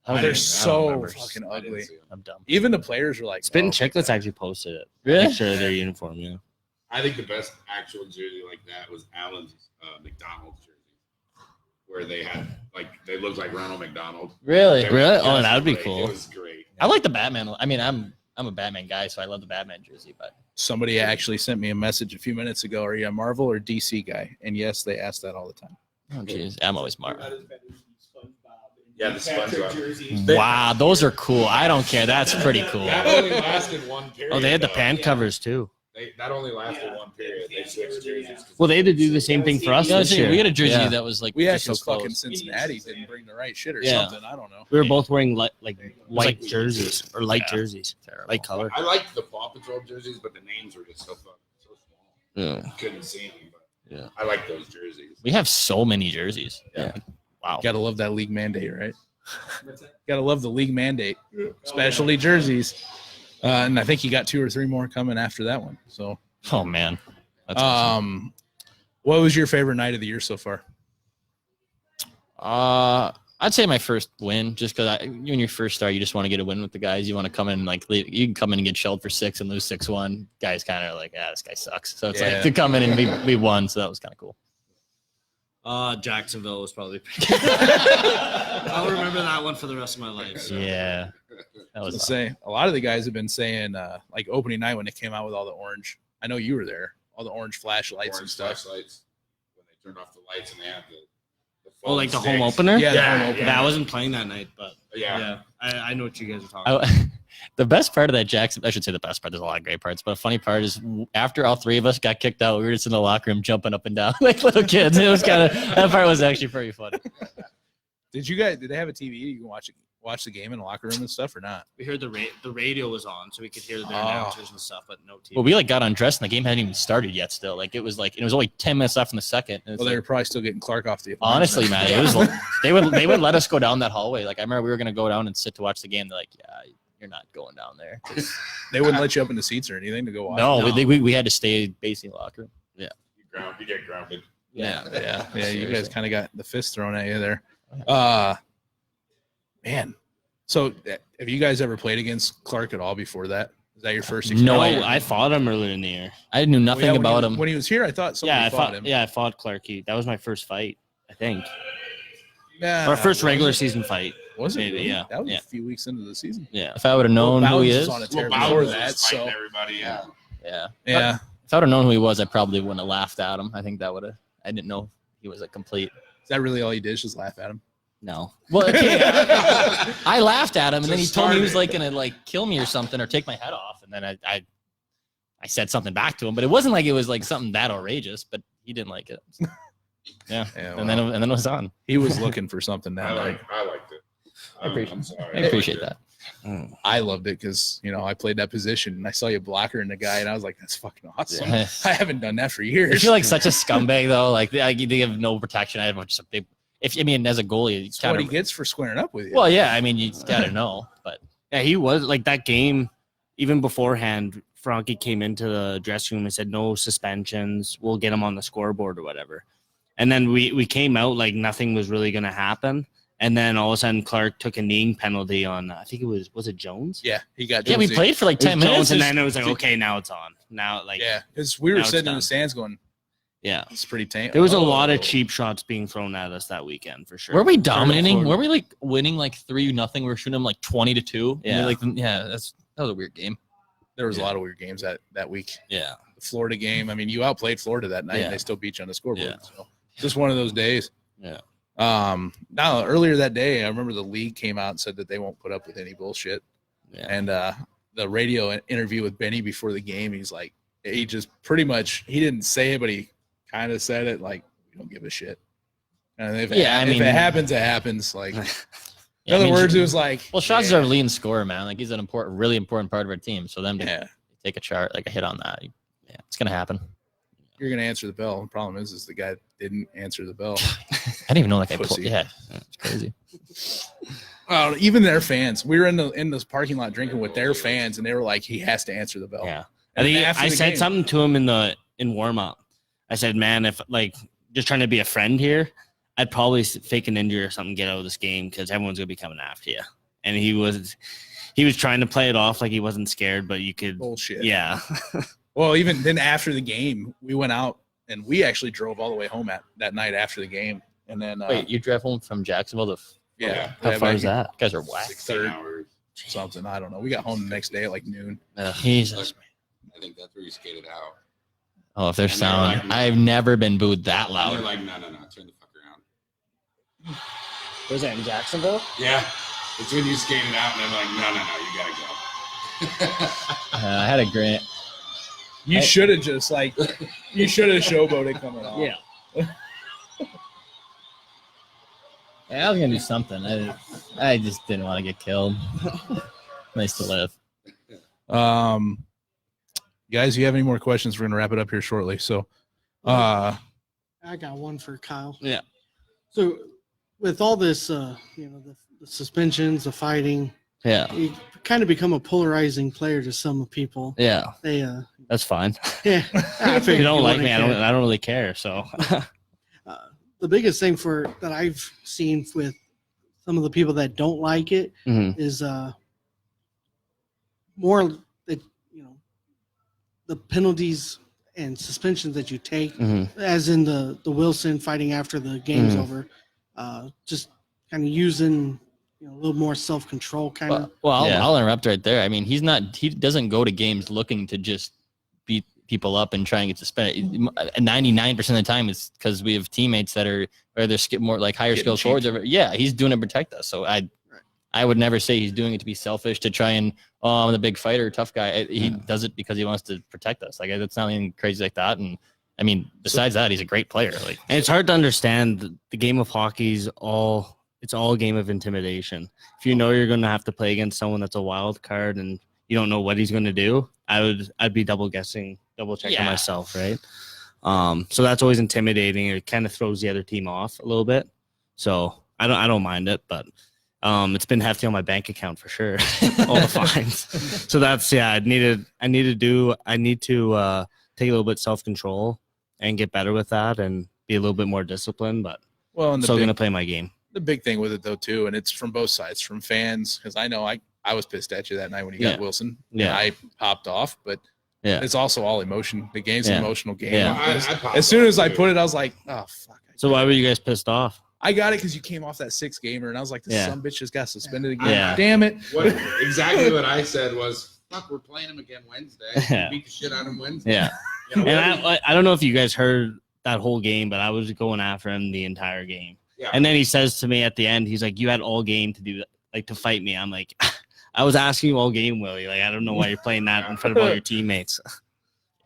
I They're don't so remember. fucking I didn't ugly. see 'em. I'm dumb. Even the players were like, Spitting oh, Chicklets actually posted it. Really? Picture of their uniform. Yeah. I think the best actual jersey like that was Allen's McDonald's jersey, where they had they looked like Ronald McDonald. Really? They were Really? just Oh, that would be great. cool. It was great. I like the Batman. I mean, I'm a Batman guy, so I love the Batman jersey. But Somebody actually sent me a message a few minutes ago. Are you a Marvel or DC guy? And yes, they ask that all the time. oh, jeez, I'm always smart. Yeah, the SpongeBob. jerseys. Wow, those are cool. I don't care. That's pretty cool. That only lasted one period. Oh, they had the though. pan covers too. That only lasted one period. They switched jerseys. Well, they had to do the same thing for us this year. We had a jersey Yeah. that was like We just actually so close. fucking Cincinnati didn't bring the right shit or Yeah. something. I don't know. We were both wearing white jerseys or light jerseys, Terrible. light color. I liked the Paw Patrol jerseys, but the names were just so small. Yeah. Couldn't see them, but Yeah. I like those jerseys. We have so many jerseys. Yeah. Wow. Gotta love that league mandate, right? Gotta love the league mandate. Specialty jerseys. And I think you got 2 or 3 more coming after that one. So, Oh man. That's awesome. what was your favorite night of the year so far? I'd say my first win, just because when you first start, you just want to get a win with the guys. You want to come in you can come in and get shelled for 6 and lose 6-1. Guys kind of like, this guy sucks. So it's like to come in and we won. So that was kind of cool. Jacksonville was probably. I'll remember that one for the rest of my life. So. Yeah. That was Say a lot of the guys have been saying like opening night when they came out with all the orange. I know you were there. All the orange flashlights and Orange stuff. flashlights, when they turned off the lights and they had the Oh, like the foam home sticks. opener? Yeah, the Yeah, home opener. Yeah, I wasn't playing that night, but Yeah. I know what you guys are talking about. The best part of that Jackson, I should say the best part, there's a lot of great parts, but a funny part is after all 3 of us got kicked out, we were just in the locker room jumping up and down like little kids. It was that part was actually pretty funny. Did they have a TV? You can watch the game in the locker room and stuff or not? We heard the radio was on, so we could hear the announcers and stuff, but no TV. Well, we got undressed and the game hadn't even started yet still. It was only 10 minutes left in the second. And it's Well, they were probably still getting Clark off the. honestly, man, it was they would let us go down that hallway. I remember we were going to go down and sit to watch the game. They're like, yeah, you're not going down there. They wouldn't let you up in the seats or anything to go watch. No, we had to stay basically in the locker room. You get grounded. Yeah. You guys kind of got the fist thrown at you there. Man. So, have you guys ever played against Clark at all before that? Is that your first experience? No, I fought him earlier in the year. I knew nothing about him. When he was here, I thought somebody fought him. I fought Clarky. That was my first fight, I think. Yeah, Our first regular season fight. Was it? maybe, Really? yeah. That was Yeah. a few weeks into the season. Yeah. If I would have known who he Bowles is, was on a tear Well, before Bowles was that, fighting so everybody. Yeah. yeah. yeah. If I would have known who he was, I probably wouldn't have laughed at him. I think that would have. I didn't know he was a complete. Is that really all he did? Is just laugh at him? No. Well, okay. I laughed at him, and then he Just told me he was started. gonna kill me or something, or take my head off, and then I said something back to him, but it wasn't like it was something that outrageous, but he didn't like it. Yeah. Yeah, And then it was on. he was looking for something that night. I liked it. appreciate- I'm sorry. I appreciate that. I loved it because I played that position and I saw you blocker in the guy and I was like, that's fucking awesome. Yeah. I haven't done that for I years. feel like such a scumbag though. They have no protection. I have much. As a goalie, That's what he gets for squaring up with you. well, yeah. You gotta know, but Yeah, he was like that game. Even beforehand, Frankie came into the dressing room and said, "No suspensions. We'll get him on the scoreboard or whatever." And then we came out like nothing was really going to happen. And then all of a sudden, Clark took a kneeing penalty on. I think it was it Jones? Yeah, he got. yeah, we Jonesy. played for like It was 10 minutes, Jones, and then it was like, okay, now it's on. Now Yeah, because we were now it's sitting in done. the stands going, yeah. it's pretty tame. There was a lot of cheap shots being thrown at us that weekend for sure. Were we dominating? Or- Were we winning 3-0? We were shooting them 20-2. Yeah. That was a weird game. There was a lot of weird games that week. Yeah. The Florida game. You outplayed Florida that night, Yeah. and they still beat you on the scoreboard. Yeah. So just one of those days. Yeah. Now earlier that day, I remember the league came out and said that they won't put up with any bullshit. Yeah. And the radio interview with Benny before the game, he's like, he just pretty much, he didn't say it, but he kind of said it like, we don't give a shit. And if it happens, it happens. Like, in other words, it was like, well, Shaw's our leading scorer, man. He's an really important part of our team. So them to take a hit on that, it's gonna happen. You're gonna answer the bell. The problem is the guy didn't answer the bell. I didn't even know that guy. Pussy. Yeah, it's crazy. Even their fans. We were in this parking lot drinking with their fans, and they were like, he has to answer the bell. Yeah. And I think after I the said game- something to him in warm up. I said, "Man, if just trying to be a friend here, I'd probably fake an injury or something, get out of this game because everyone's gonna be coming after you." And he was trying to play it off like he wasn't scared, but you could Bullshit. Yeah. Well, even then after the game, we went out and we actually drove all the way home that night after the game. And then Wait, you drove home from Jacksonville to? yeah, How far is that? that? You guys are whack. 16 hours. Something. I don't know. We got home the next day at noon. Jesus. I think that's where you skated out. Oh, if there's And they're sound, like- I've never been booed that And loud. they're like, no, turn the fuck around. Was that in Jacksonville? Yeah. It's when you skated out and they're like, no, you gotta go. I had a great. You should have just showboated coming off. Yeah. Yeah, I was gonna do something. I just didn't want to get killed. Nice to live. Guys, you have any more questions? We're gonna wrap it up here shortly. So, I got one for Kyle. Yeah. So, with all this, the suspensions, the fighting, you kind of become a polarizing player to some people. Yeah. They, That's fine. yeah. If you don't like me, I don't really care. So. The biggest thing that I've seen with some of the people that don't like it is more that the penalties and suspensions that you take, as in the Wilson fighting after the game's over, just kind of using a little more self-control kind of. Well, I'll interrupt right there. I mean, he doesn't go to games looking to just beat people up and try and get suspended. 99% of the time it's because we have teammates that are either more like higher skill forwards. Yeah, he's doing it to protect us. So I would never say he's doing it to be selfish, to try and I'm the big fighter, tough guy. He does it because he wants to protect us. Like, it's not anything crazy like that. And I mean, besides that, he's a great player. Like, and it's hard to understand. The game of hockey's it's all a game of intimidation. If you know you're going to have to play against someone that's a wild card and you don't know what he's going to do, I'd be double checking myself, right? So that's always intimidating. It kind of throws the other team off a little bit. So I don't mind it, but it's been hefty on my bank account for sure. All the fines. So that's I need to take a little bit self-control and get better with that and be a little bit more disciplined. But I'm still gonna play my game. The big thing with it though too, and it's from both sides, from fans, because I know I was pissed at you that night when you got Wilson. Yeah, I popped off, but it's also all emotion. The game's an emotional game. Yeah. As soon as I put it, I was like, oh fuck. So why were you guys pissed off? I got it because you came off that 6 gamer, and I was like, this some bitch just got suspended again. Yeah. Damn it. Exactly what I said was, fuck, we're playing him again Wednesday. Beat the shit out of him Wednesday. Yeah. And I don't know if you guys heard that whole game, but I was going after him the entire game. Yeah. And then he says to me at the end, he's like, you had all game to do that, like to fight me. I'm like, I was asking you all game, Willie. Like, I don't know why you're playing that in front of all your teammates.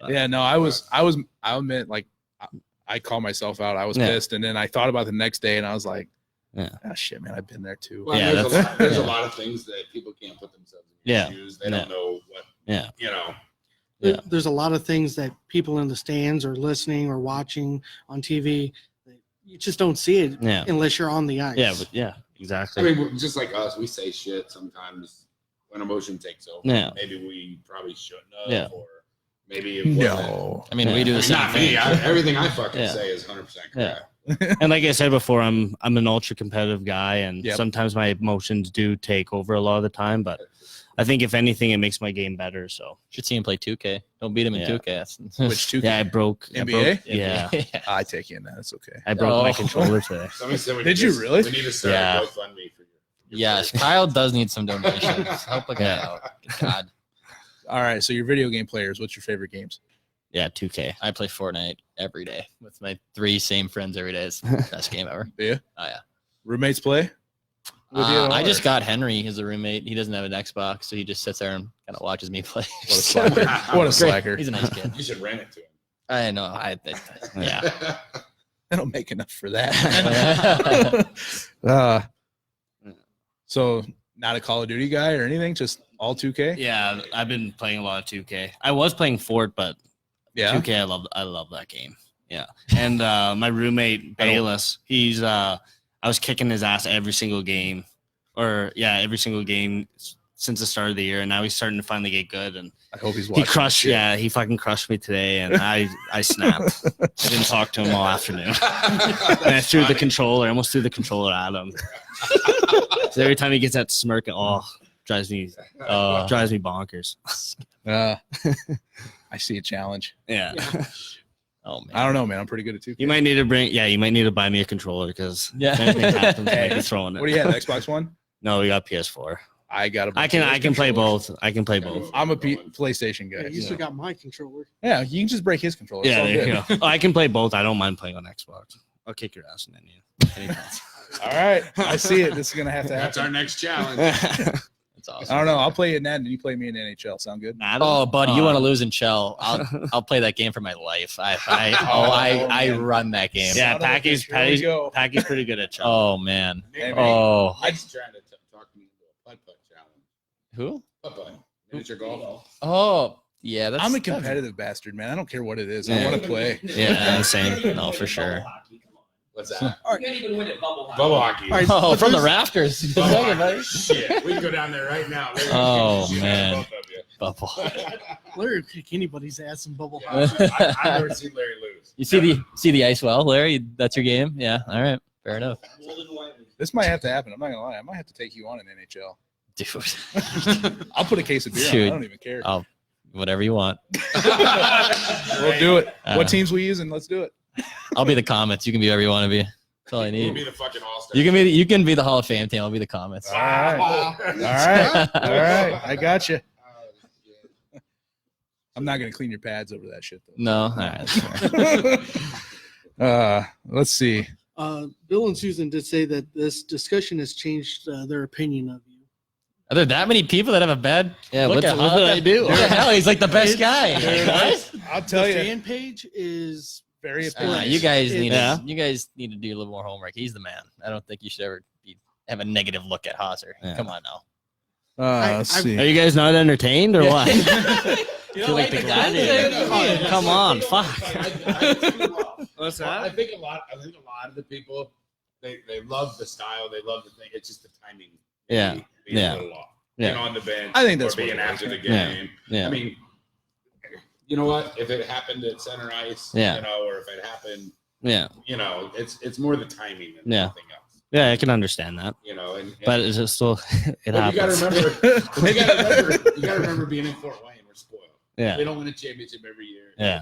Yeah, no, I admit, like, I call myself out. I was pissed, and then I thought about the next day, and I was like, "Oh shit, man, I've been there too." Well, there's a lot of things that people can't put themselves in your shoes. They don't know what. Yeah. There's a lot of things that people in the stands or listening or watching on TV, you just don't see it unless you're on the ice. Yeah, exactly. I mean, just like us, we say shit sometimes when emotion takes over. Yeah. Maybe we probably shouldn't have. Yeah. Or maybe it wasn't. I mean, we do the same thing. Not me. Everything I fucking say is 100% correct. And like I said before, I'm an ultra competitive guy, and sometimes my emotions do take over a lot of the time. But I think if anything, it makes my game better. So should see him play 2K. Don't beat him in 2K. Which 2K? Yeah, I broke NBA. Yeah, I take you in that. It's okay. I broke my controller today. Did you really? We need to start a GoFundMe for you. Yes, Kyle does need some donations. Help a guy out. God. All right, so your video game players, what's your favorite games? Yeah, 2K. I play Fortnite every day with my 3 same friends every day. It's the best game ever. Yeah? Oh, yeah. Roommates play? I just got Henry as a roommate. He doesn't have an Xbox, so he just sits there and kind of watches me play. What a slacker. What a slacker. He's a nice kid. You should rent it to him. I know. Yeah. I don't make enough for that. So not a Call of Duty guy or anything? Just all 2K? Yeah, I've been playing a lot of 2K. I was playing Fort, but 2K, I love that game. Yeah. And my roommate, Bayless, I was kicking his ass every single game. Every single game since the start of the year, and now he's starting to finally get good. And I hope he's watching. He fucking crushed me today, and I snapped. I didn't talk to him all afternoon. And I threw the controller, almost threw the controller at him. So every time he gets that smirk, drives me bonkers. I see a challenge. Yeah. Oh man. I don't know, man. I'm pretty good at 2K. You might need to buy me a controller because if anything happens, I might be throwing it. What do you have? Xbox One? No, we got PS4. I can play both. I can play both. I'm a PlayStation guy. Yeah, you still got my controller. Yeah, you can just break his controller. Yeah, there you go. I can play both. I don't mind playing on Xbox. I'll kick your ass in any. All right, I see it. This is gonna have to happen. That's our next challenge. That's awesome. I don't know. I'll play you in that, and you play me in the NHL. Sound good? Oh, buddy, you want to lose in Chell? I'll play that game for my life. I run that game. Yeah, Son of a Packy's bitch, here we go. Packy's pretty good at chess. Oh man. Hey, Oh. I just trying to talk me into a putt challenge. Who? Putt. Miniature golf. Oh yeah. I'm a competitive bastard, man. I don't care what it is. I want to play. Yeah, same. No, for sure. What's that? You can't even win at bubble hockey. Bubble hockey. All right, Oh, but from the there's- rafters. Bubble hockey. Shit, we can go down there right now. Larry, Oh, shit out of man. both of you. Bubble. Larry would kick anybody's ass in bubble Yeah, hockey. I've never seen Larry lose. You see the ice well, Larry? That's your game? Yeah. All right. Fair enough. Golden White. This might have to happen. I'm not gonna lie. I might have to take you on in NHL. Dude. I'll put a case of beer on. Dude. I don't even care. I'll whatever you want. We'll do it. What teams we using? Let's do it. I'll be the Komets. You can be whoever you want to be. That's all I We'll need. be the fucking all-star. You can be the Hall of Fame team. I'll be the Komets. All right. All right. All right. I got you. I'm not gonna clean your pads over that shit though. No. All right. That's fair. Let's see. Bill and Susan did say that this discussion has changed their opinion of you. Are there that many people that have a bad look at what did I do? What the hell? He's like the best guy. I'll tell The you. fan page is Very Split. opinionated. You guys need Yeah. to. You guys need to do a little more homework. He's the man. I don't think you should ever have a negative look at Hauser. Yeah. Come on now. Let's I- see. Are you guys not entertained or what? You feel like the gladiator. Come on, fuck. What's I think a lot of the people they love the style, they love the thing. It's just the timing. Yeah. Being Yeah. a little off. Yeah. Being on the bench. I think that's or being what it is. after the Yeah. game. Yeah. I mean, you know what? If it happened at center ice, Yeah. you know, or if it happened, Yeah. you know, it's more the timing than Yeah. anything else. Yeah, I can understand that. You know, and But it's just still it but you gotta happens. remember you gotta remember being in Fort Wayne, we're spoiled. Yeah. We don't win a championship every year. Yeah.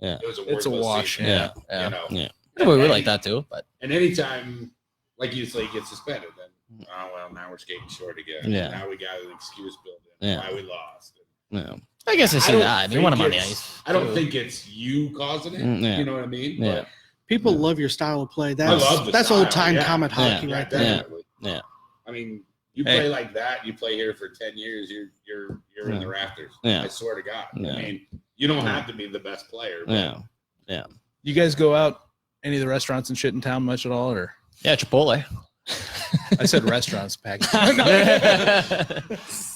It was a It's a worthless wash. season, Yeah. Yeah. You know. Yeah. Yeah, we like that too, but And anytime, like you say, get suspended, then oh well, now we're skating short again. Yeah. Now we got an excuse built in Yeah. why we lost. Yeah. I guess I see don't that. I mean, you want him on the think ice. I don't too. think it's you causing it. Yeah. You know what I mean? Yeah. people love your style of play. That's love the that's style, old time yeah. Comet hockey But right there. definitely. Yeah. I mean, you Hey. play like that. You play here for 10 years. You're in Yeah. the rafters. Yeah. I swear to God. Yeah. I mean, you don't have to be the best player. But Yeah. You guys go out any of the restaurants and shit in town much at all, or Yeah, Chipotle. I said restaurants, package.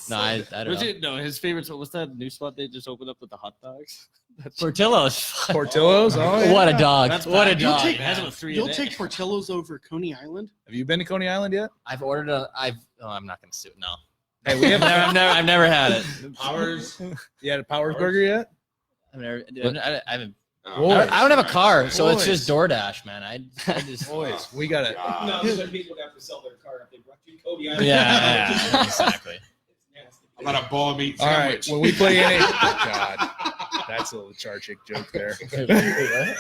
No, I don't know. No, his favorite. What's that new spot they just opened up with the hot dogs? Portillo's. Portillo's. Oh, yeah. What a dog. That's What a bad. dog. take- It has about 3 a You'll day. take Portillo's over Coney Island. Have you been to Coney Island yet? I'm not gonna sue. No. Hey, we have. I've never had it. Powers. You had a Powers Burger yet? I've never. Dude, I haven't. Oh, I don't have a car, so it's Boys. just DoorDash, man. I just. Boys, we got it. God. No, these are people that have to sell their car if they brought you Cody Island. Yeah, exactly. It's nasty. I'm on a ball of meat All right, sandwich. when we play any, God, that's a little Charchick joke there.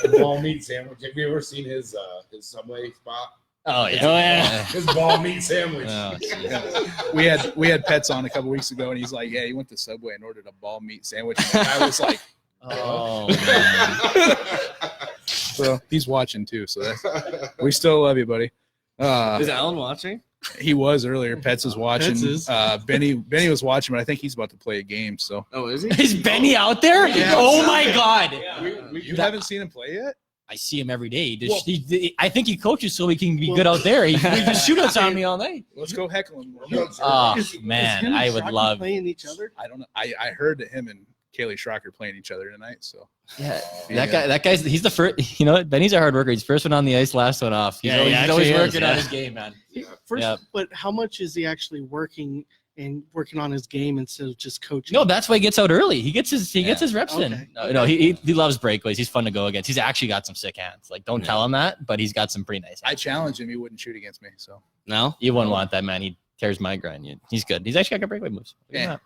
A ball meat sandwich. Have you ever seen his Subway spot? Oh yeah. Oh, yeah. His ball meat sandwich. Oh, jeez. We had Pets on a couple weeks ago, and he's like, "Yeah, he went to Subway and ordered a ball meat sandwich." And I was like, Oh, man. "So he's watching too." So that's, we still love you, buddy. Is Alan watching? He was earlier. Pets is watching. Pets is. Benny was watching, but I think he's about to play a game. So Oh, is he? Is Benny out there? Yeah. Oh my God. Yeah. you haven't seen him play yet? I see him every day. Well- I think he coaches so he can be good out there. He just shootouts on me all night. Let's go heckle him. Oh Is man, him and I would Shockey love. playing each other. I don't know. I heard that him and Kaylee Schrocker playing each other tonight. So Yeah, Yeah. that guy's. He's the first. You know what? Benny's a hard worker. He's first one on the ice, last one off. He's Yeah, always, he he's always actually is, working on yeah. his game, man. First, Yeah. but how much is he actually working on his game instead of just coaching? No, that's why he gets out early. He gets his reps Okay. in. No, he loves breakaways. He's fun to go against. He's actually got some sick hands. Like, don't tell him that, but he's got some pretty nice I hands. challenged him. He wouldn't shoot against me. So No. You wouldn't want that, man. He tears my grind. He's good. He's actually got good breakaway moves. Look at Yeah. that.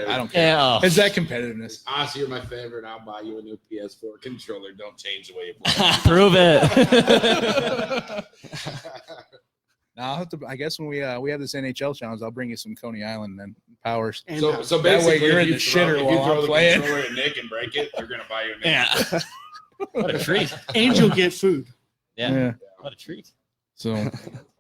I don't care. Yeah. Oh. It's that competitiveness. Honestly, you're my favorite. I'll buy you a new PS4 controller. Don't change the way you play. Prove it. Now I'll have to. I guess when we have this NHL challenge, I'll bring you some Coney Island and Powers. And So That way basically, you're if in you the throw- shitter if you while throw I'm the playing. controller at Nick and break it, you're gonna buy your Nick. Yeah. What a treat. and you'll get food. Yeah. What a treat. So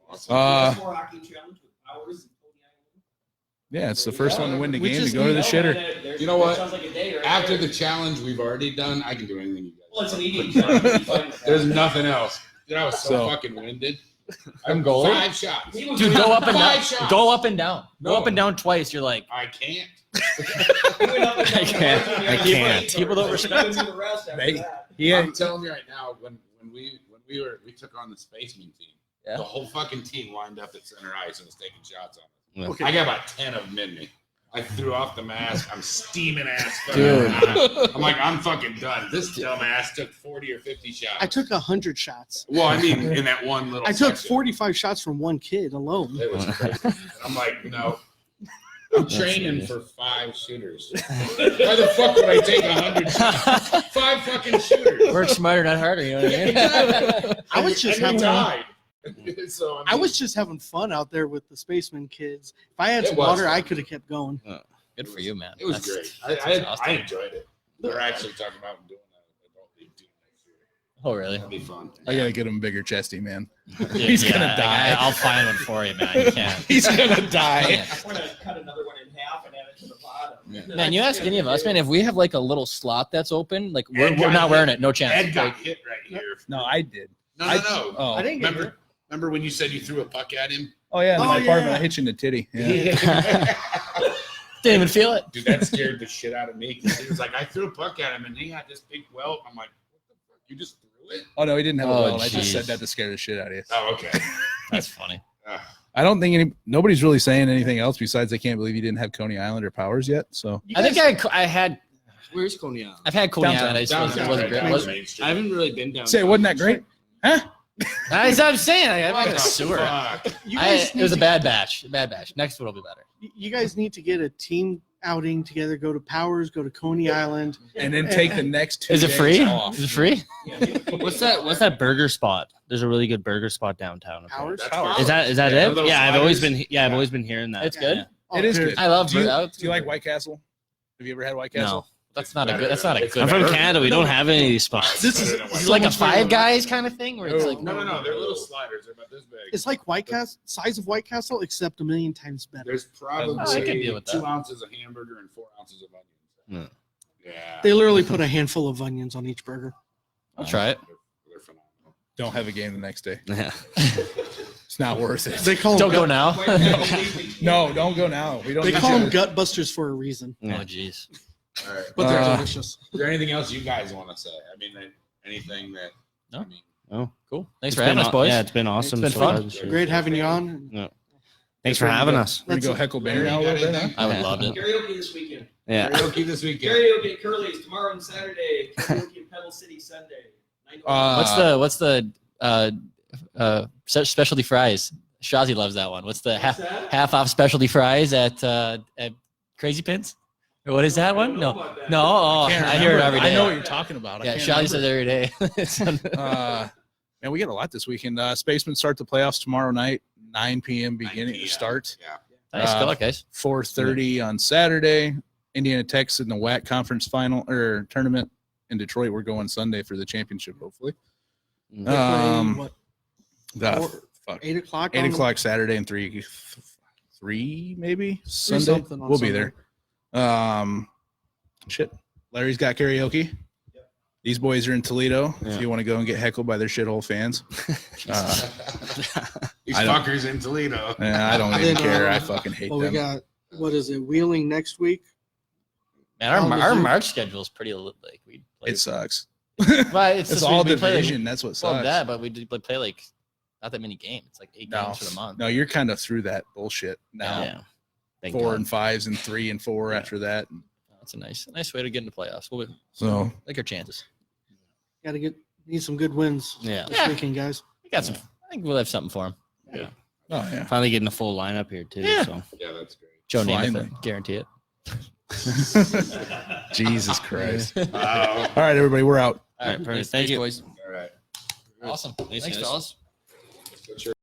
Awesome. Uh, PS4 hockey challenge with Powers and Cody Yeah, it's the first one to win the We game to just go to the need- shitter. You know what? Sounds like a day right After there. the challenge we've already done, I can do anything you guys. Well, it's an eating challenge. There's nothing else. Dude, I was so fucking winded. I'm goal? 5 shots. He was Dude, go up and down. 5 shots. Go up and down. Go No. up and down twice. You're like, I can't. He went up and down I can't. the I road. can't. People don't respect him. The rest after They- that. Yeah, I'm telling you right now, when we took on the Spaceman team, Yeah. the whole fucking team lined up at center ice and was taking shots on us. Okay. I got about 10 of them in me. I threw off the mask. I'm steaming ass. Dude. I'm like, I'm fucking done. This dumbass took 40 or 50 shots. I took 100 shots. Well, I mean, in that one little I took section. 45 shots from one kid alone. It was crazy. I'm like, no. I'm training for 5 shooters. Why the fuck would I take 100 shots? 5 fucking shooters. work smarter, not harder. You know what I mean? I was just and we having died. So I was just having fun out there with the Spaceman kids. If I had It some was water, fun. I could have kept going. Good for you, man. It was That's- great. that's awesome. I enjoyed it. We're actually talking about doing that adult league team next year. Oh, really? That'd be fun. I gotta get him bigger chesty, man. Dude, He's gonna die. I'll find one for you, man. You can't. He's gonna die. I'm gonna cut another one in half and add it to the bottom. Yeah. Man, you ask any of us, man, if we have like a little slot that's open, like we're Ed got not hit. wearing it. No chance. Ed got Like, hit right here. No, I did. No. Oh, I didn't get hurt. Remember when you said you threw a puck at him? oh yeah, in Oh, my apartment, yeah. I hit you in the titty. Yeah. didn't even feel it. Dude, that scared the shit out of me. 'Cause he was like, I threw a puck at him and he had this big welt. I'm like, what the fuck? You just threw it? Oh no, he didn't have a Oh, welt. I just jeez. said that to scare the shit out of you. Oh, okay. That's funny. I don't think nobody's really saying anything else besides they can't believe you didn't have Coney Island or Powers yet. So I think I had. Where's Coney Island? I've had Coney Downtown. Island. I just Downtown, wasn't right great. down Was, Main Street. I haven't really been down. say, wasn't that great? Huh? that's what I'm saying. I'm What in a the sewer. fuck? You I, guys, it was a need bad batch. Bad batch. Next one will be better. you guys need to get a team outing together. Go to Powers. Go to Coney Island. And then take the next 2 Is it days free? off. Is it free? What's that? What's that burger spot? There's a really good burger spot downtown. Powers. That's Powers. Powers. Is that Yeah, the it? little Yeah, I've always sliders. been. Yeah, I've always been hearing that. It's good. Yeah. Oh, It is dude. good. I love. Do you, I- do you like White Castle? Have you ever had White Castle? No, that's not a good. That's not a It's good. I'm from burger. Canada. We don't have any of these spots. This is- Better than White It's like a so much Five better. Guys kind of thing, where it's like No, they're little sliders. They're about this big. It's like White Castle, size of White Castle, except a million times better. There's probably I could deal with that. 2 ounces of hamburger and 4 ounces of onions. Yeah. They literally put a handful of onions on each burger. I'll try it. They're phenomenal. Don't have a game the next day. Yeah. It's not worth it. They call Don't them go now. No, don't go now. We don't. They need call them you. gut busters for a reason, Oh jeez. All right. but they're Uh, delicious. Is there anything else you guys want to say? I mean, anything that. No. I mean, Oh, Cool. Thanks it's for having been us, boys. Yeah, it's been awesome. been so fun. far this year. Great having you on. Thanks for having us. We're gonna go That's- heckle Barry now a little bit. Huh? I would love it. Karaoke this weekend. Yeah. karaoke this weekend. Karaoke at Curly's tomorrow and Saturday. Karaoke in Pedal City Sunday. 9 to 11. What's the specialty fries? Shazi loves that one. What's the What's that? half off specialty fries at Crazy Pins? Or what is that I one? don't know No, about that. no. Oh, Can't I hear it remember. every day. I know what you're talking about. I Yeah, can't Shazi remember. says every day. Man, we get a lot this weekend. Spacemen start the playoffs tomorrow night, 9 p.m. beginning 9 to start. Yeah. Nice, good luck, guys. 4:30 on Saturday. Indiana Tech's in the WAC conference final or tournament in Detroit. We're going Sunday for the championship, hopefully. They play, what, The fuck, 8 o'clock? 8 on- o'clock Saturday and 3 maybe Sunday. something on We'll be Sunday. there. Shit. Larry's got karaoke. These boys are in Toledo. Yeah. If you want to go and get heckled by their shithole fans, These I don't- fuckers in Toledo. I don't even Then, care. I fucking hate Well, we them. got, what is it, Wheeling next week? Man, How our does it- March schedule is pretty like we play. It sucks. Well, it's It's just all we play, like, division. That's what well, sucks. that, but we play like not that many games. It's like 8 No, games for the month. no, you're kind of through that bullshit now. Yeah. Thank 4 God. and 5s and 3 and 4 after that. That's a nice way to get into playoffs. We'll So like our chances. Need some good wins Yeah. this Yeah. weekend, guys. We got some. I think we'll have something for him. oh yeah. Finally getting a full lineup here too. Yeah. So Yeah, that's great. Joe Namath, Finally. guarantee it. Jesus Christ. Oh, All right, everybody, we're out. All right, perfect. perfect. Thank Thanks, you. boys. all right. Awesome. Thanks, guys. fellas.